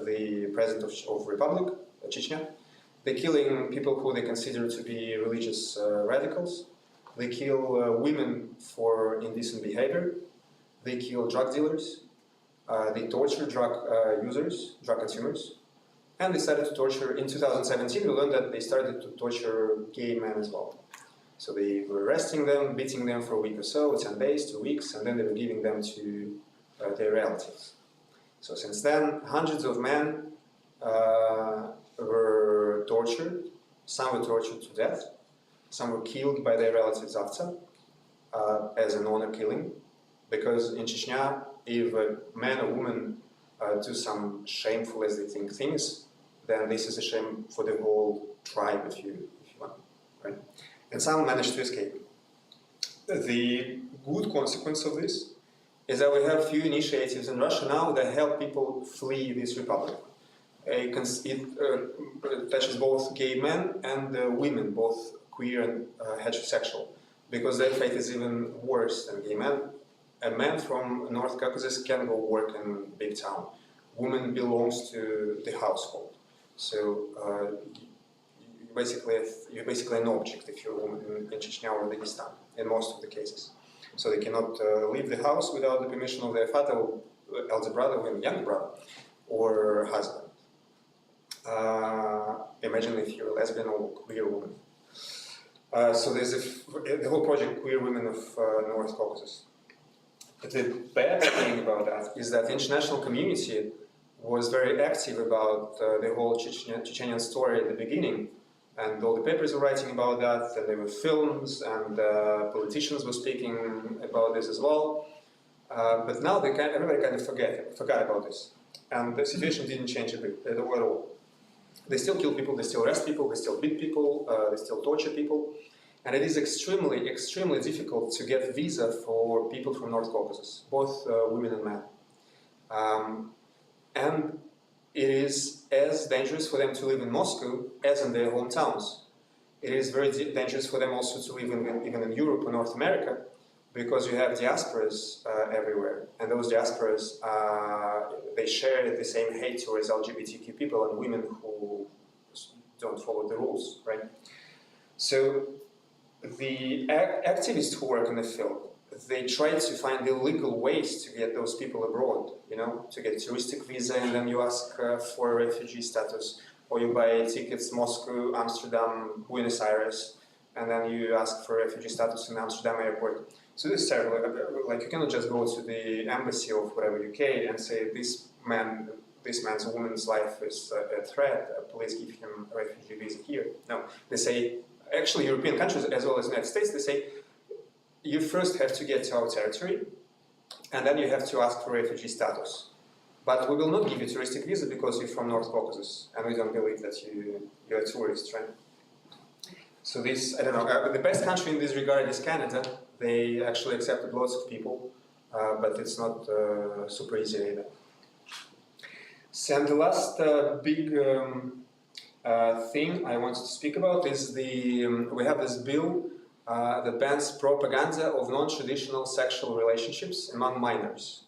the president of Republic, Chechnya. They're killing people who they consider to be religious radicals. They kill women for indecent behavior. They kill drug dealers. They torture drug users, drug consumers. And they started to torture, in 2017 we learned that they started to torture gay men as well. So they were arresting them, beating them for a week or so, 10 days, 2 weeks, and then they were giving them to their relatives. So since then, hundreds of men were tortured. Some were tortured to death. Some were killed by their relatives after, as an honor killing. Because in Chechnya, if a man or woman do some shameful, as they think, things, then this is a shame for the whole tribe, if you want, right? And some managed to escape. The good consequence of this is that we have few initiatives in Russia now that help people flee this republic. It touches both gay men and women, both queer and heterosexual, because their fate is even worse than gay men. A man from North Caucasus can go work in a big town. Woman belongs to the household. So you're basically an object if you're a woman in Chechnya or Dagestan, in most of the cases. So they cannot leave the house without the permission of their father, or elder brother, or younger brother, or husband. Imagine if you're a lesbian or queer woman. So there's the whole project, Queer Women of North Caucasus. The bad thing about that is that the international community was very active about the whole Chechenian story at the beginning, and all the papers were writing about that, and there were films, and politicians were speaking about this as well. But now everybody kind of forgot about this, and the situation didn't change a bit at all. They still kill people, they still arrest people, they still beat people, they still torture people. And it is extremely, extremely difficult to get visa for people from North Caucasus, both women and men. And it is as dangerous for them to live in Moscow as in their hometowns. It is very dangerous for them also to live even in Europe or North America, because you have diasporas everywhere. And those diasporas, they share the same hate towards LGBTQ people and women who don't follow the rules, right? So the activists who work in the field, they try to find illegal ways to get those people abroad, to get a touristic visa, and then you ask for refugee status, or you buy tickets Moscow, Amsterdam, Buenos Aires, and then you ask for refugee status in Amsterdam airport. So this is terrible. Like, you cannot just go to the embassy of whatever UK and say this man's woman's life is a threat. Please give him a refugee visa here. No, they say. Actually, European countries, as well as the United States, they say, you first have to get to our territory, and then you have to ask for refugee status. But we will not give you a touristic visa because you're from North Caucasus, and we don't believe that you're a tourist, right? So this, I don't know, the best country in this regard is Canada. They actually accepted lots of people, but it's not super easy either. So, and the last big thing I wanted to speak about is we have this bill that bans propaganda of non-traditional sexual relationships among minors.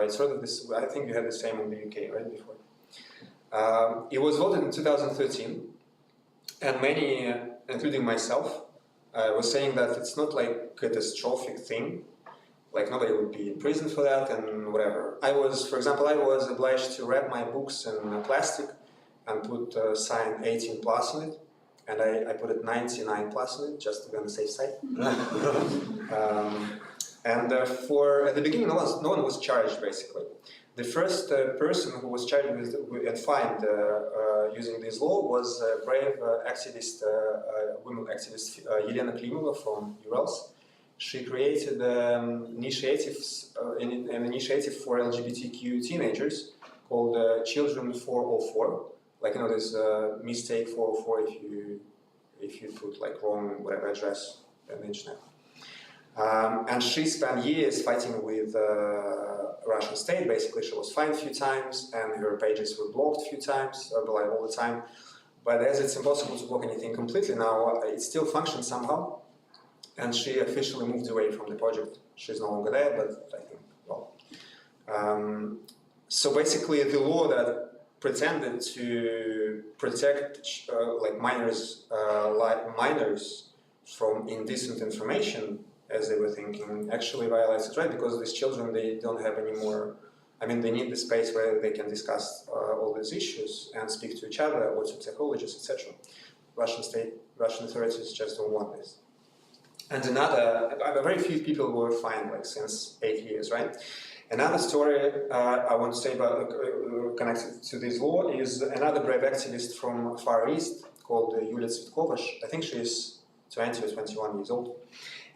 It's sort of this. I think you had the same in the UK, right, before. It was voted in 2013, and many, including myself, was saying that it's not like a catastrophic thing, like nobody would be in prison for that and whatever. For example, I was obliged to wrap my books in plastic and put a sign 18 plus on it, and I put it 99 plus on it, just to be on the safe side. At the beginning, no one was charged, basically. The first person who was charged with and fined using this law was a brave activist, women activist Elena Klimova from Urals. She created an initiative for LGBTQ teenagers called Children 404. Like, you know, there's a mistake 404 if you put like wrong whatever address on the internet. And she spent years fighting with Russian state. Basically, she was fined a few times, and her pages were blocked a few times, like all the time. But as it's impossible to block anything completely now, it still functions somehow. And she officially moved away from the project. She's no longer there, but I think, well. So basically, the law that pretended to protect like minors from indecent information, as they were thinking, actually violates it, right? Because these children, they don't have any more, I mean, they need the space where they can discuss all these issues and speak to each other, or to psychologists, etc. Russian authorities just don't want this. And very few people were fined, like, since 8 years, right? Another story I want to say about connected to this law is another brave activist from Far East called Yulia Tsvetkova. I think she's 20 or 21 years old.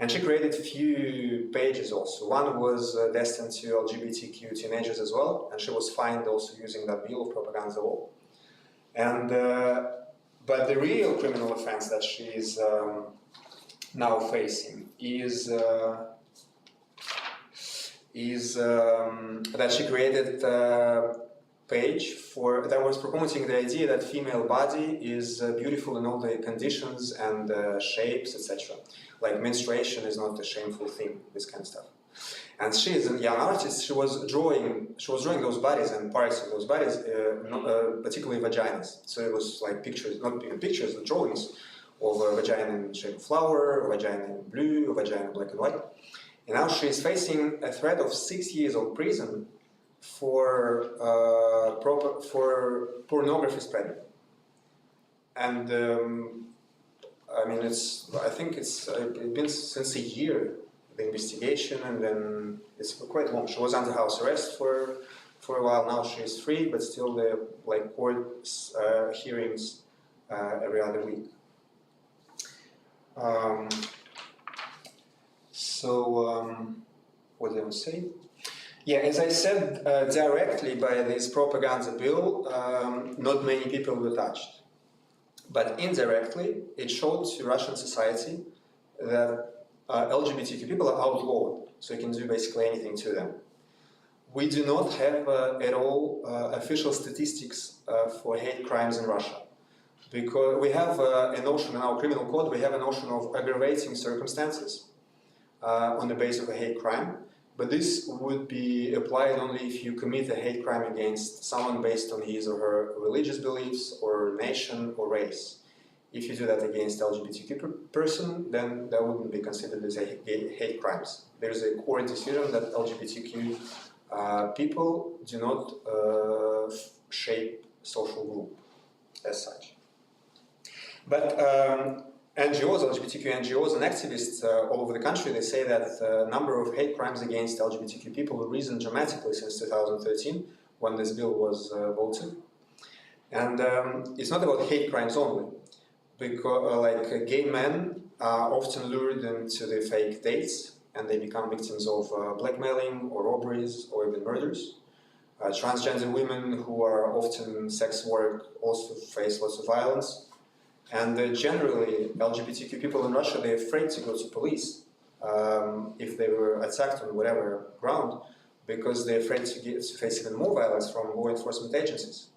And she created a few pages also. One was destined to LGBTQ teenagers as well, and she was fined also using that bill of propaganda law. And but the real criminal offense that she is now facing is that she created a page that was promoting the idea that female body is beautiful in all the conditions and shapes, etc. Like menstruation is not a shameful thing, this kind of stuff. And she is a young artist. She was drawing those bodies and parts of those bodies, particularly vaginas. So it was like pictures, not even pictures, but drawings of a vagina in the shape of flower, a vagina in blue, a vagina in black and white. And now she is facing a threat of 6 years of prison for pornography spreading. And I mean, I think it's been since a year, the investigation, and then it's quite long. She was under house arrest for a while. Now she is free, but still the court hearings every other week. What did I say? Yeah, as I said, directly by this propaganda bill, not many people were touched. But indirectly, it showed to Russian society that LGBTQ people are outlawed, so you can do basically anything to them. We do not have at all official statistics for hate crimes in Russia. Because we have a notion in our criminal code, we have a notion of aggravating circumstances on the basis of a hate crime. But this would be applied only if you commit a hate crime against someone based on his or her religious beliefs or nation or race. If you do that against LGBTQ person, then that wouldn't be considered as hate crimes. There's a court decision that LGBTQ people do not shape social group as such. But NGOs, LGBTQ NGOs and activists all over the country, they say that the number of hate crimes against LGBTQ people have risen dramatically since 2013, when this bill was voted. And it's not about hate crimes only, because gay men are often lured into the fake dates, and they become victims of blackmailing or robberies or even murders. Transgender women who are often in sex work also face lots of violence. And generally, LGBTQ people in Russia, they're afraid to go to police if they were attacked on whatever ground, because they're afraid to face even more violence from law enforcement agencies.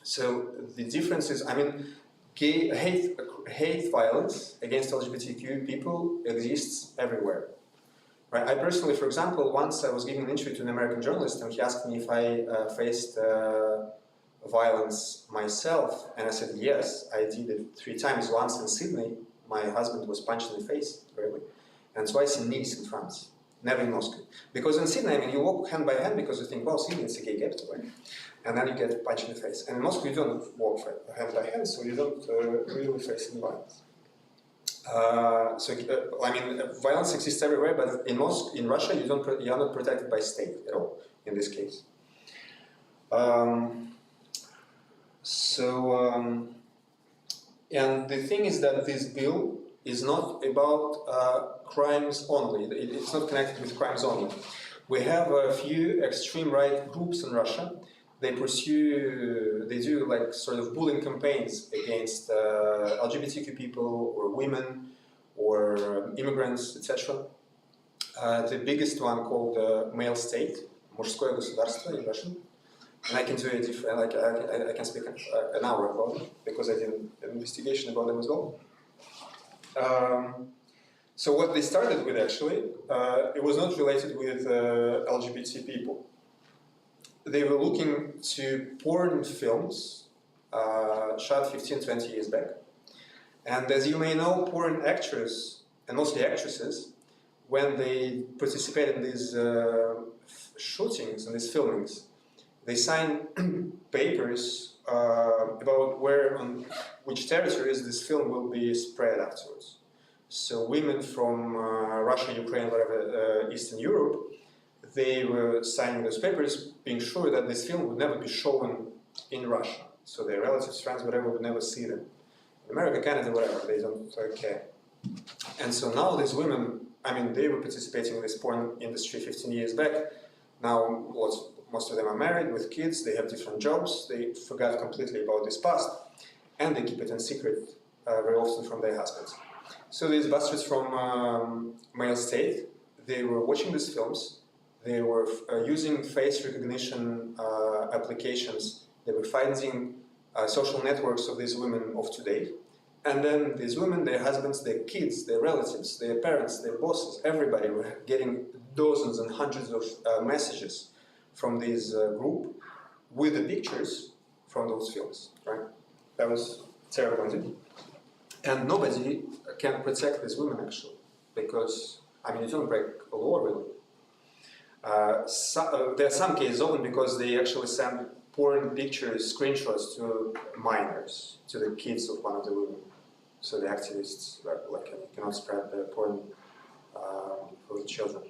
So the difference is, I mean, hate violence against LGBTQ people exists everywhere. Right? I personally, for example, once I was giving an interview to an American journalist, and he asked me if I faced violence myself, and I said yes, I did it 3 times. Once in Sydney, my husband was punched in the face, really, and twice in Nice in France, never in Moscow. Because in Sydney, I mean, you walk hand by hand because you think, well, Sydney is a gay capital, right? And then you get punched in the face. And in Moscow, you don't walk hand by hand, so you don't really face any violence. I mean, violence exists everywhere, but in Russia, you are not protected by state at all, in this case. And the thing is that this bill is not about crimes only. It's not connected with crimes only. We have a few extreme right groups in Russia. They do like sort of bullying campaigns against LGBTQ people or women or immigrants, etc. The biggest one called Male State, Мужское государство in Russian. And I can do it I can speak an hour about it because I did an investigation about them as well. So what they started with actually, it was not related with LGBT people. They were looking to porn films shot 15, 20 years back. And as you may know, porn actors, and mostly actresses, when they participate in these shootings and these filmings, they sign papers about where on which territories this film will be spread afterwards. So women from Russia, Ukraine, whatever, Eastern Europe, they were signing those papers, being sure that this film would never be shown in Russia. So their relatives, friends, whatever, would never see them. In America, Canada, whatever, they don't care. And so now these women, I mean, they were participating in this porn industry 15 years back. Now most of them are married with kids, they have different jobs, they forgot completely about this past, and they keep it in secret very often from their husbands. So these bastards from Male State, they were watching these films, they were using face recognition applications, they were finding social networks of these women of today, and then these women, their husbands, their kids, their relatives, their parents, their bosses, everybody were getting dozens and hundreds of messages from this group with the pictures from those films, right? That was terrible, isn't it? And nobody can protect these women actually, because, I mean, you don't break a law really. There are some cases open because they actually send porn pictures, screenshots to minors, to the kids of one of the women. So the activists cannot spread the porn for the children.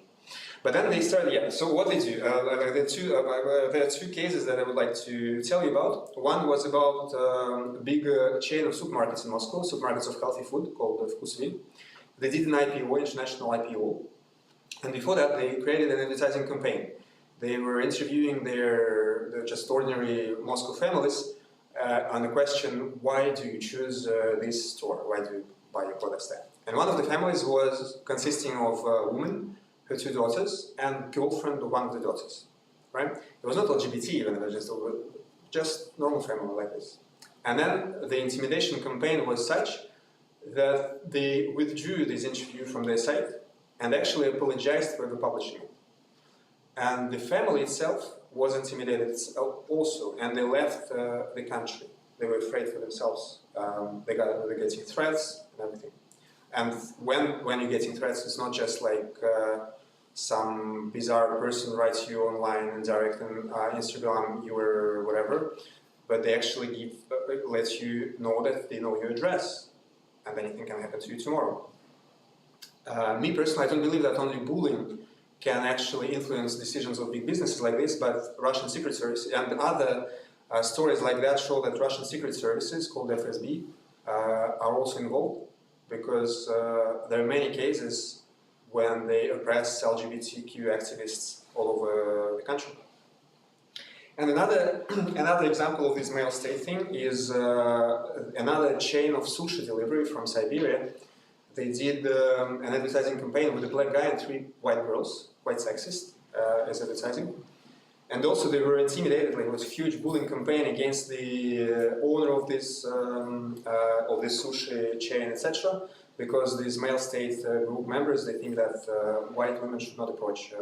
But then they started, yeah, so what they do, there are two cases that I would like to tell you about. One was about a big chain of supermarkets in Moscow, supermarkets of healthy food called Vkusvil. They did an IPO, international IPO, and before that they created an advertising campaign. They were interviewing their just ordinary Moscow families on the question, why do you choose this store, why do you buy your products there? And one of the families was consisting of a woman, her 2 daughters, and girlfriend of one of the daughters, right? It was not LGBT even, it was just normal family like this. And then the intimidation campaign was such that they withdrew this interview from their site and actually apologized for publishing it. And the family itself was intimidated also, and they left the country. They were afraid for themselves. They were getting threats and everything. And when you're getting threats, it's not just like some bizarre person writes you online and direct on Instagram your whatever, but they actually let you know that they know your address, and anything can happen to you tomorrow. Me personally, I don't believe that only bullying can actually influence decisions of big businesses like this, but Russian Secret Service and other stories like that show that Russian Secret Services, called FSB, are also involved, because there are many cases when they oppress LGBTQ activists all over the country. And another example of this Male State thing is another chain of sushi delivery from Siberia. They did an advertising campaign with a black guy and 3 white girls, quite sexist as advertising. And also they were intimidated, like it was a huge bullying campaign against the owner of this sushi chain, etc. Because these Male State group members, they think that white women should not approach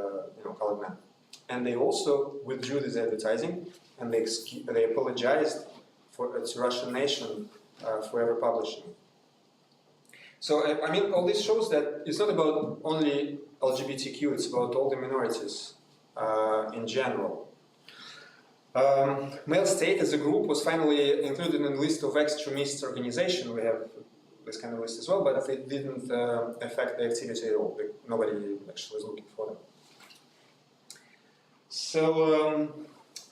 colored men. And they also withdrew this advertising and they apologized to Russian nation for ever publishing. So I mean, all this shows that it's not about only LGBTQ; it's about all the minorities in general. Male state as a group was finally included in the list of extremist organizations. We have this kind of list as well, but it didn't affect the activity at all. Nobody actually was looking for them. So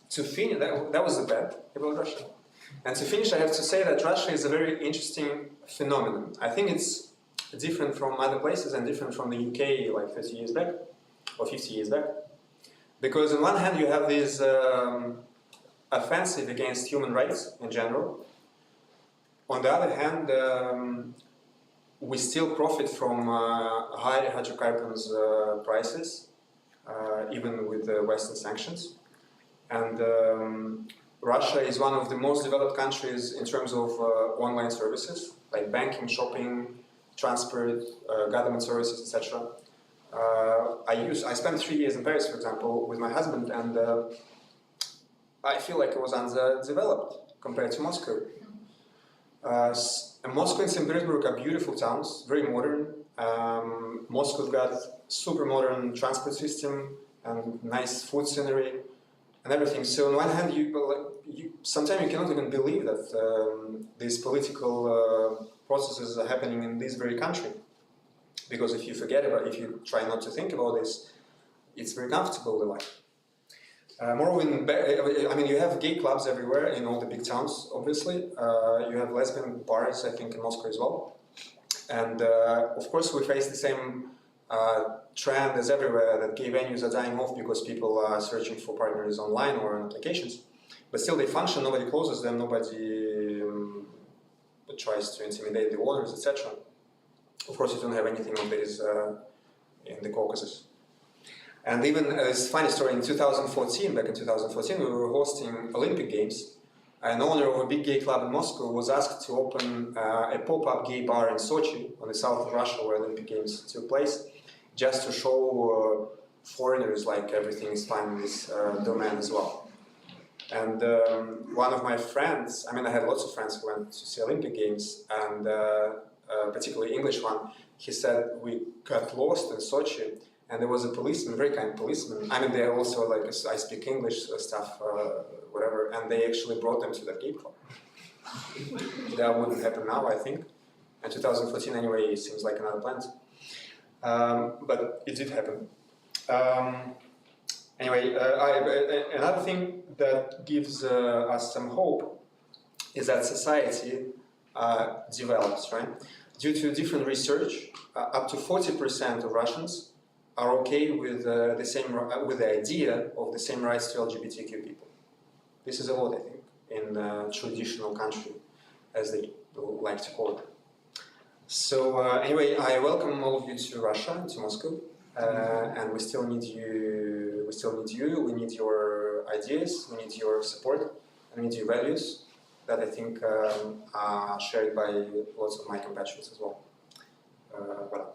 to finish, that was the bad about Russia. And to finish, I have to say that Russia is a very interesting phenomenon. I think it's different from other places and different from the UK like 30 years back or 50 years back. Because on one hand you have this offensive against human rights in general. On the other hand, we still profit from high hydrocarbons prices, even with Western sanctions. And Russia is one of the most developed countries in terms of online services, like banking, shopping, transport, government services, etc. I spent 3 years in Paris, for example, with my husband, and I feel like it was underdeveloped compared to Moscow. Moscow and St. Petersburg are beautiful towns, very modern. Moscow's got super modern transport system and nice food scenery and everything. So on one hand, sometimes you cannot even believe that these political processes are happening in this very country. Because if you try not to think about this, it's very comfortable, the life. Moreover, you have gay clubs everywhere in all the big towns, obviously. You have lesbian bars, I think, in Moscow as well. And of course, we face the same trend as everywhere, that gay venues are dying off because people are searching for partners online or on applications. But still they function, nobody closes them, nobody tries to intimidate the owners, etc. Of course, you don't have anything of this in the Caucasus. And even this funny story, back in 2014, we were hosting Olympic Games. An owner of a big gay club in Moscow was asked to open a pop-up gay bar in Sochi, on the south of Russia, where Olympic Games took place, just to show foreigners like everything is fine in this domain as well. And one of my friends, I had lots of friends who went to see Olympic Games, and particularly English one, he said we got lost in Sochi, and there was a policeman, very kind policeman. They also like I speak English stuff, whatever, and they actually brought them to that gay club. That wouldn't happen now, I think. In 2014, anyway, it seems like another planet. But it did happen. Another thing that gives us some hope is that society develops, right? Due to different research, up to 40% of Russians are okay with the idea of the same rights to LGBTQ people. This is a lot, I think, in a traditional country, as they like to call it. So anyway, I welcome all of you to Russia, to Moscow, and we still need you. We need your ideas. We need your support. And we need your values that I think are shared by lots of my compatriots as well. Voilà.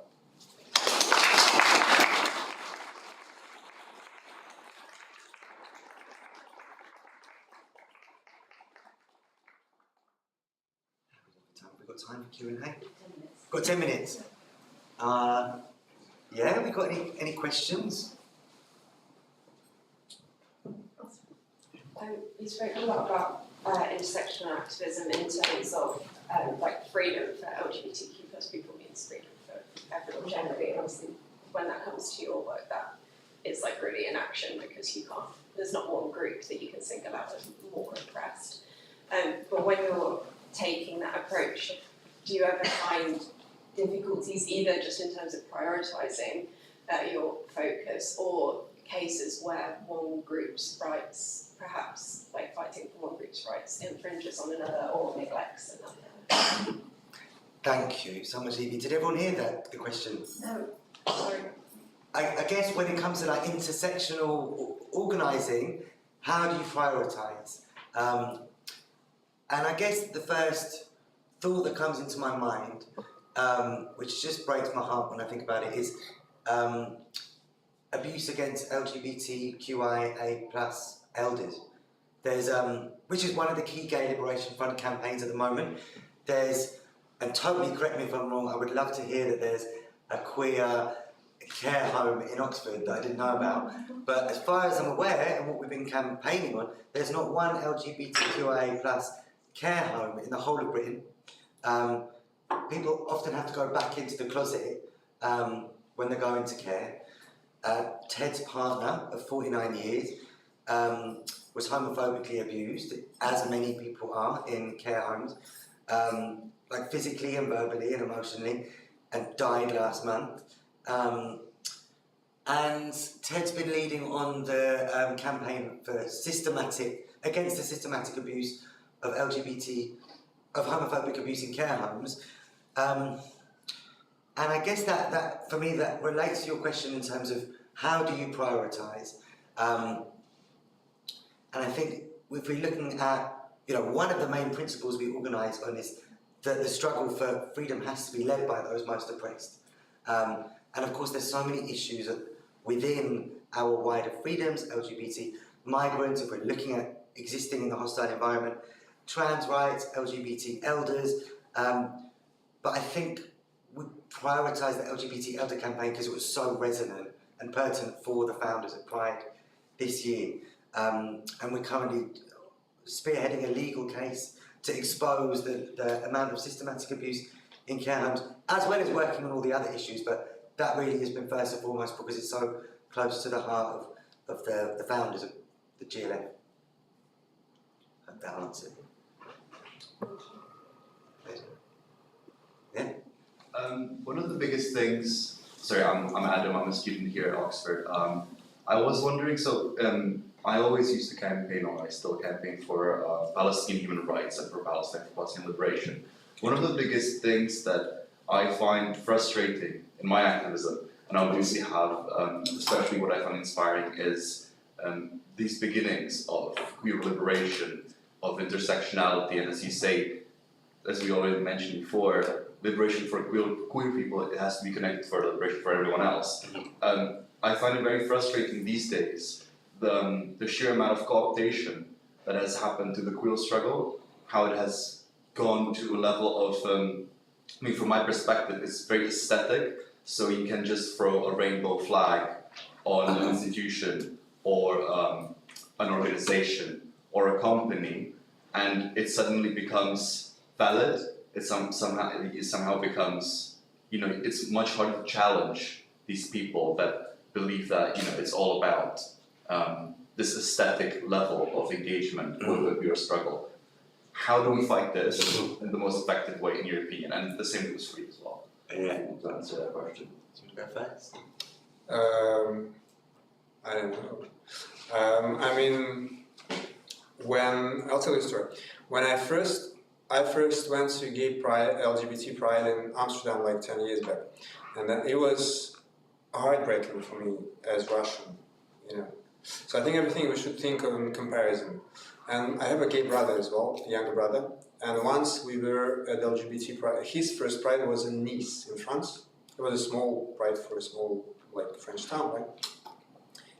We've got time for Q&A. 10 minutes. Got 10 minutes. Yeah, we got any questions? You spoke a lot about intersectional activism in terms of freedom for LGBTQ plus people means freedom for everyone generally. And obviously, when that comes to your work, that is really in action because you can't. There's not one group that you can single out as more oppressed. But when you're taking that approach, do you ever find difficulties either just in terms of prioritising your focus or cases where one group's rights, perhaps fighting for one group's rights, infringes on another or neglects another? Thank you so much, Evie. Did everyone hear the question? No, sorry. I guess when it comes to intersectional organising, how do you prioritise? And I guess the first thought that comes into my mind, which just breaks my heart when I think about it, is abuse against LGBTQIA+ elders. there's which is one of the key Gay Liberation Front campaigns at the moment. There's, and totally correct me if I'm wrong, I would love to hear that there's a queer care home in Oxford that I didn't know about. But as far as I'm aware, and what we've been campaigning on, there's not one LGBTQIA plus care home in the whole of Britain. People often have to go back into the closet when they go into care. Ted's partner of 49 years was homophobically abused, as many people are in care homes, like physically and verbally and emotionally, and died last month. And Ted's been leading on the campaign for against the systematic abuse of homophobic abuse in care homes. And I guess that for me that relates to your question in terms of how do you prioritise? And I think if we're looking at, one of the main principles we organise on is that the struggle for freedom has to be led by those most oppressed. And of course there's so many issues within our wider freedoms, LGBT migrants, if we're looking at existing in the hostile environment, trans rights, LGBT elders, but I think we prioritised the LGBT elder campaign because it was so resonant and pertinent for the founders of Pride this year. And we're currently spearheading a legal case to expose the amount of systematic abuse in care homes, as well as working on all the other issues, but that really has been first and foremost because it's so close to the heart of the founders of the GLF. Hope that answered. Yeah? One of the biggest things, sorry, I'm Adam, I'm a student here at Oxford. I was wondering, I always used to campaign, or I still campaign for Palestinian human rights and for Palestinian liberation. One of the biggest things that I find frustrating in my activism, and I obviously have, especially what I find inspiring, is these beginnings of queer liberation, of intersectionality, and as you say, as we already mentioned before, liberation for queer people, it has to be connected for liberation for everyone else. I find it very frustrating these days, the sheer amount of cooptation that has happened to the queer struggle, how it has gone to a level of, from my perspective, it's very aesthetic, so you can just throw a rainbow flag on an institution or an organization or a company, and it suddenly becomes valid. It somehow becomes, it's much harder to challenge these people that believe that, it's all about this aesthetic level of engagement with the queer struggle. How do we fight this in the most effective way, in your opinion? And the same goes for you as well. Yeah. To answer that question. Do you want to go first? I don't know. I'll tell you a story. When I first went to gay pride, LGBT pride in Amsterdam like 10 years back, and then it was heartbreaking for me as Russian, So I think everything we should think of in comparison. And I have a gay brother as well, a younger brother. And once we were at LGBT pride, his first pride was in Nice, in France. It was a small pride for a small, French town, right?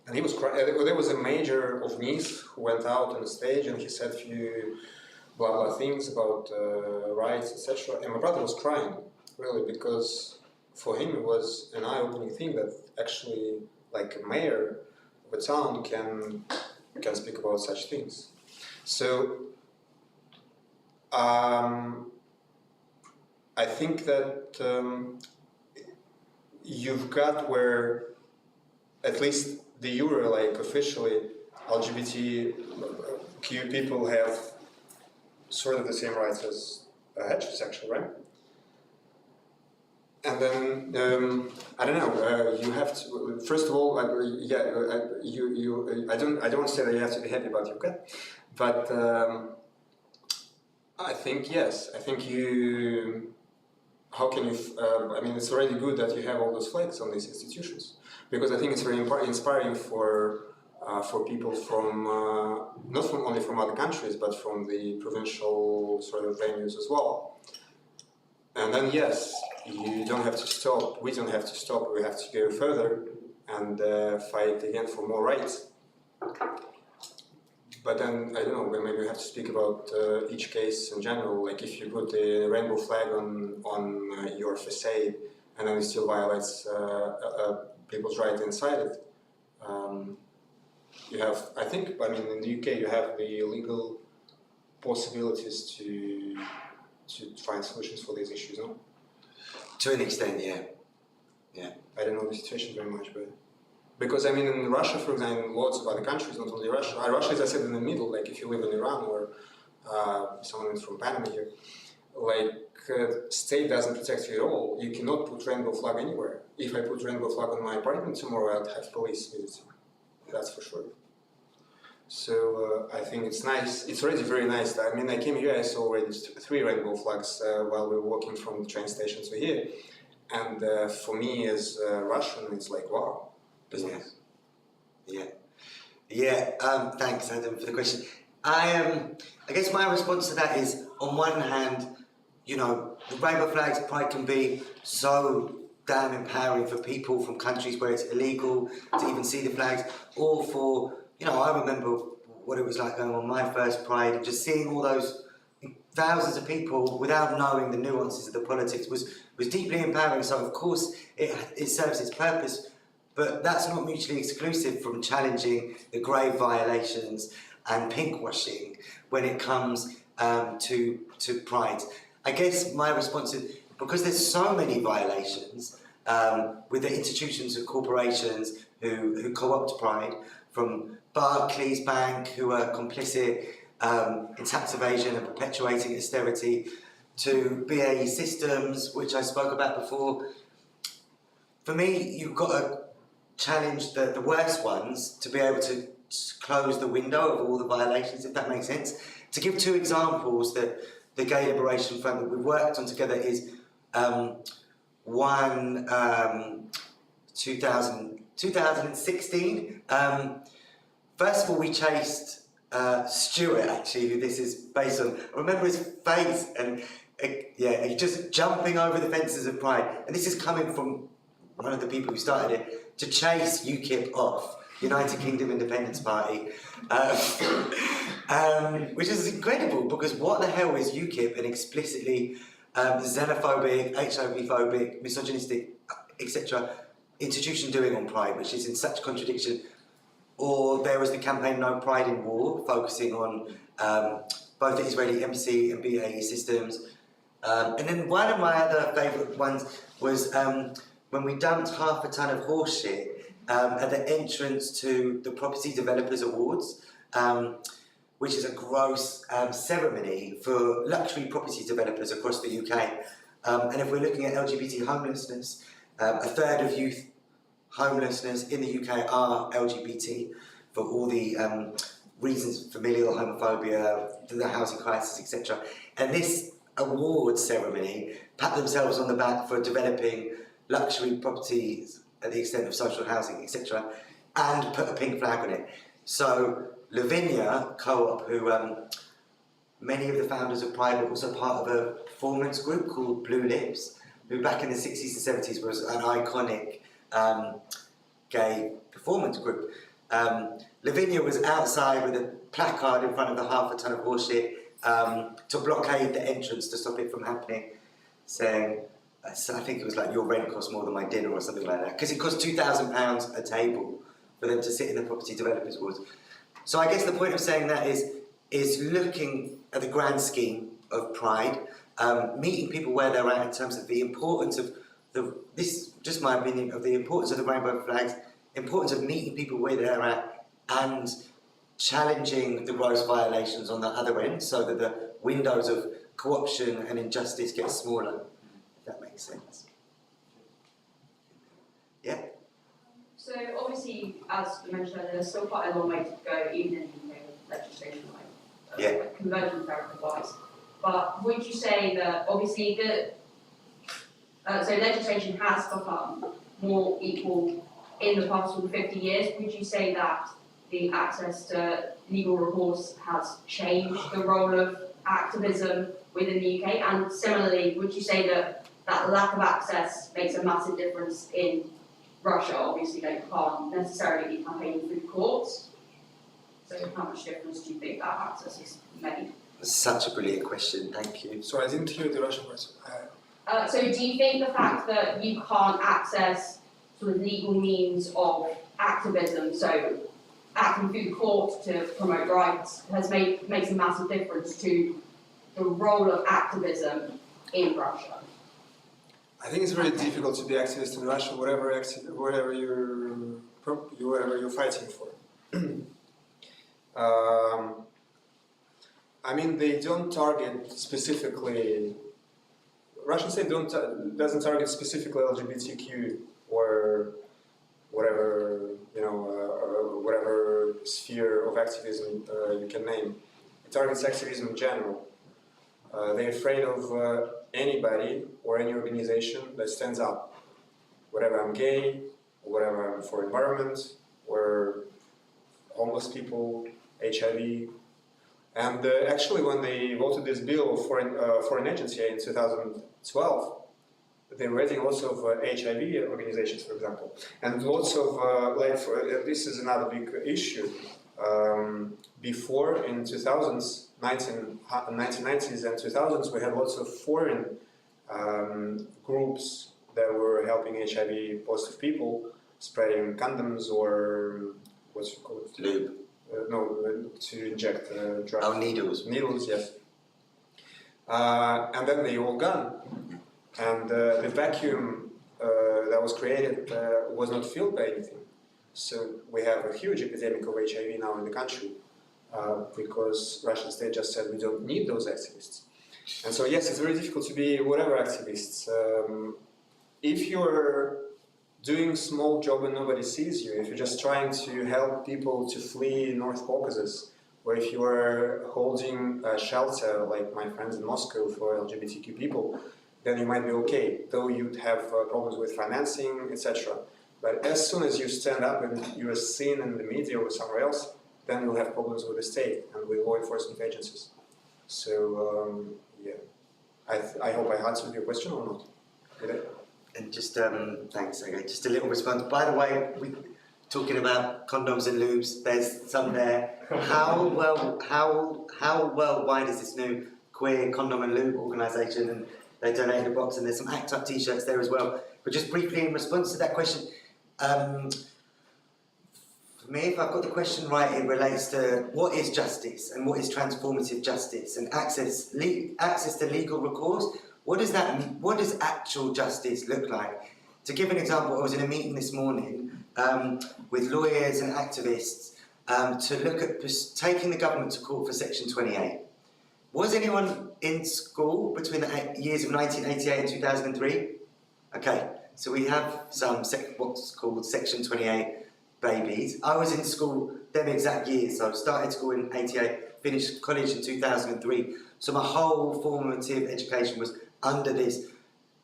And he was crying. There was a mayor of Nice who went out on the stage and he said a few blah blah things about rights, etc. And my brother was crying, really, because for him it was an eye-opening thing that actually, a mayor of a town can speak about such things. So I think that you've got where at least the Euro, officially LGBTQ people have sort of the same rights as heterosexual, right? And then I don't know. You have to. First of all, I don't want to say that you have to be happy about your cat, but I think yes. I think you. How can you? It's already good that you have all those flags on these institutions, because I think it's very inspiring for people from not only from other countries, but from the provincial sort of venues as well. And then yes, you don't have to stop. We don't have to stop. We have to go further and fight again for more rights. But then, I don't know, maybe we have to speak about each case in general. Like if you put a rainbow flag on your facade and then it still violates people's right inside it, you have, I think, I mean, in the UK you have the legal possibilities to find solutions for these issues, no? To an extent, yeah. I don't know the situation very much, but because I mean in Russia, for example, lots of other countries, not only Russia. Russia is, I said, in the middle. Like if you live in Iran or someone from Panama here, like state doesn't protect you at all. You cannot put rainbow flag anywhere. If I put rainbow flag on my apartment tomorrow, I'd have police visiting. That's for sure. So I think it's nice. It's already very nice. I mean, I came here, I saw already 3 rainbow flags while we were walking from the train station to here. And for me as a Russian, it's like, wow. Business. Yeah. Thanks, Adam, for the question. I guess my response to that is, on one hand, you know, the rainbow flags, Pride can be so damn empowering for people from countries where it's illegal to even see the flags, or for, you know, I remember what it was like going on my first Pride and just seeing all those thousands of people without knowing the nuances of the politics was deeply empowering. So of course it serves its purpose. But that's not mutually exclusive from challenging the grave violations and pinkwashing when it comes to Pride. I guess my response is, because there's so many violations with the institutions and corporations who co-opt Pride, from Barclays Bank, who are complicit in tax evasion and perpetuating austerity, to BAE Systems, which I spoke about before. For me, you've got to challenge the worst ones to be able to close the window of all the violations, if that makes sense. To give 2 examples that the Gay Liberation Front that we've worked on together is one 2016. First of all, we chased Stuart, actually, who this is based on. I remember his face, and he just jumping over the fences of Pride. And this is coming from one of the people who started it, to chase UKIP off, United Kingdom Independence Party, which is incredible, because what the hell is UKIP, an explicitly xenophobic, HIV-phobic, misogynistic, etc. institution doing on Pride, which is in such contradiction? Or there was the campaign No Pride in War, focusing on both the Israeli embassy and BAE Systems. And then one of my other favourite ones was when we dumped 1/2 ton of horse shit at the entrance to the Property Developers Awards, which is a gross ceremony for luxury property developers across the UK. And if we're looking at LGBT homelessness, 1/3 of youth homelessness in the UK are LGBT, for all the reasons, familial homophobia, the housing crisis, etc. And this award ceremony pat themselves on the back for developing luxury properties at the extent of social housing, etc., and put a pink flag on it. So Lavinia Co-op, who many of the founders of Pride were also part of a performance group called Blue Lips, who back in the 60s and 70s was an iconic gay performance group. Lavinia was outside with a placard in front of the 1/2 ton of horseshit to blockade the entrance to stop it from happening, saying, I think it was like, your rent costs more than my dinner or something like that, because it cost £2,000 a table for them to sit in the Property Developers Awards. So I guess the point of saying that is looking at the grand scheme of Pride, meeting people where they're at in terms of the importance of this, just my opinion, of the importance of the rainbow flags, importance of meeting people where they're at, and challenging the gross violations on the other end, so that the windows of co-option and injustice get smaller, if that makes sense. Yeah? So obviously, as you mentioned, there's still quite a long way to go, even in legislation like conversion therapy-wise. But would you say that obviously so legislation has become more equal in the past 50 years? Would you say that the access to legal recourse has changed the role of activism within the UK? And similarly, would you say that lack of access makes a massive difference in Russia? Obviously, they can't necessarily be campaigning through courts. So how much difference do you think that access has made? Such a brilliant question, thank you. So I didn't hear the Russian part. So do you think the fact that you can't access sort of legal means of activism, so acting through the court to promote rights, makes a massive difference to the role of activism in Russia? I think it's very difficult to be activist in Russia, whatever you're fighting for. I mean, they don't target specifically. Russian state doesn't target specifically LGBTQ or whatever whatever sphere of activism you can name. It targets activism in general. They're afraid of anybody or any organization that stands up. Whatever I'm gay, or whatever I'm for environment, or homeless people, HIV. And actually, when they voted this bill of foreign agency in 2012, they were raising lots of HIV organizations, for example, and lots of this is another big issue. Before in 1990s and 2000s, we had lots of foreign groups that were helping HIV positive people, spreading condoms or what's it called? Lube. To inject drugs. Oh, needles. Needles, yes. And then they all gone. And the vacuum that was created was not filled by anything. So we have a huge epidemic of HIV now in the country because Russian state just said we don't need those activists. And so yes, it's very difficult to be whatever activists. If you're doing small job and nobody sees you, if you're just trying to help people to flee North Caucasus, or if you are holding a shelter like my friends in Moscow for LGBTQ people, then you might be okay, though you'd have problems with financing, etc. But as soon as you stand up and you are seen in the media or somewhere else, then you'll have problems with the state and with law enforcement agencies. So, yeah, I hope I answered your question or not. Did I? And just, thanks, Sergey. Just a little response. By the way, we talking about condoms and lubes, there's some there. How worldwide is this new queer condom and lube organisation? And they donated a box, and there's some ACT UP t-shirts there as well. But just briefly in response to that question, for me, if I've got the question right, it relates to what is justice and what is transformative justice and access to legal recourse. What does that mean? What does actual justice look like? To give an example, I was in a meeting this morning with lawyers and activists to look at taking the government to court for Section 28. Was anyone in school between the years of 1988 and 2003? Okay, so we have some what's called Section 28 babies. I was in school them exact years. So I started school in 88, finished college in 2003. So my whole formative education was under this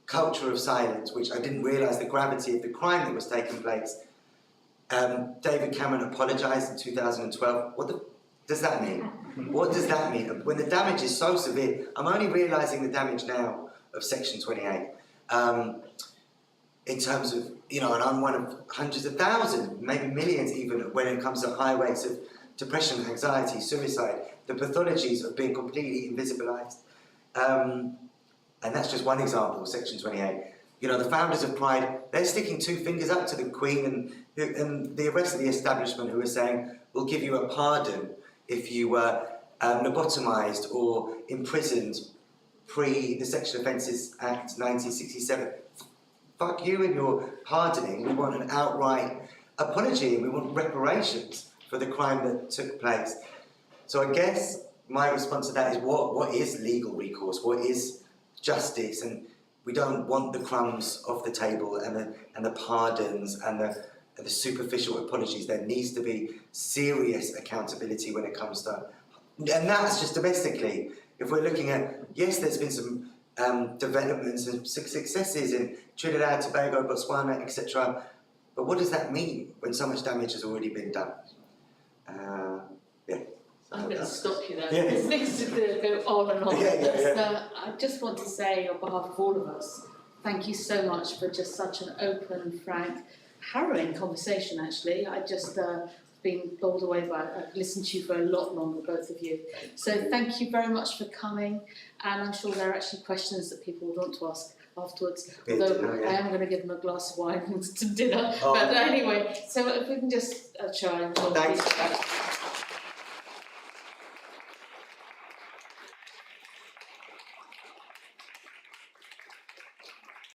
culture of silence, which I didn't realise the gravity of the crime that was taking place. David Cameron apologised in 2012. What does that mean? What does that mean? When the damage is so severe, I'm only realising the damage now of Section 28. In terms of, and I'm one of hundreds of thousands, maybe millions even, when it comes to high rates of depression, anxiety, suicide, the pathologies of being completely invisibilised. And that's just one example of Section 28. The founders of Pride, they're sticking two fingers up to the Queen and the rest of the establishment who are saying, we'll give you a pardon if you were lobotomised or imprisoned pre the Sexual Offences Act 1967. Fuck you and your pardoning. We want an outright apology and we want reparations for the crime that took place. So I guess my response to that is what is legal recourse? What is justice? And we don't want the crumbs off the table and the pardons and the superficial apologies. There needs to be serious accountability when it comes to, and that's just domestically. If we're looking at, yes, there's been some developments and successes in Trinidad, Tobago, Botswana, etc. But what does that mean when so much damage has already been done? I'm going to stop you there. Yeah. Because this is going to go on and on. Yeah. I just want to say, on behalf of all of us, thank you so much for just such an open, frank, harrowing conversation, actually. I just been bowled away by. I've listened to you for a lot longer, both of you. So thank you very much for coming, and I'm sure there are actually questions that people would want to ask afterwards. Although I am going to give them a glass of wine to dinner. But anyway, so if we can just try and talk. Thanks.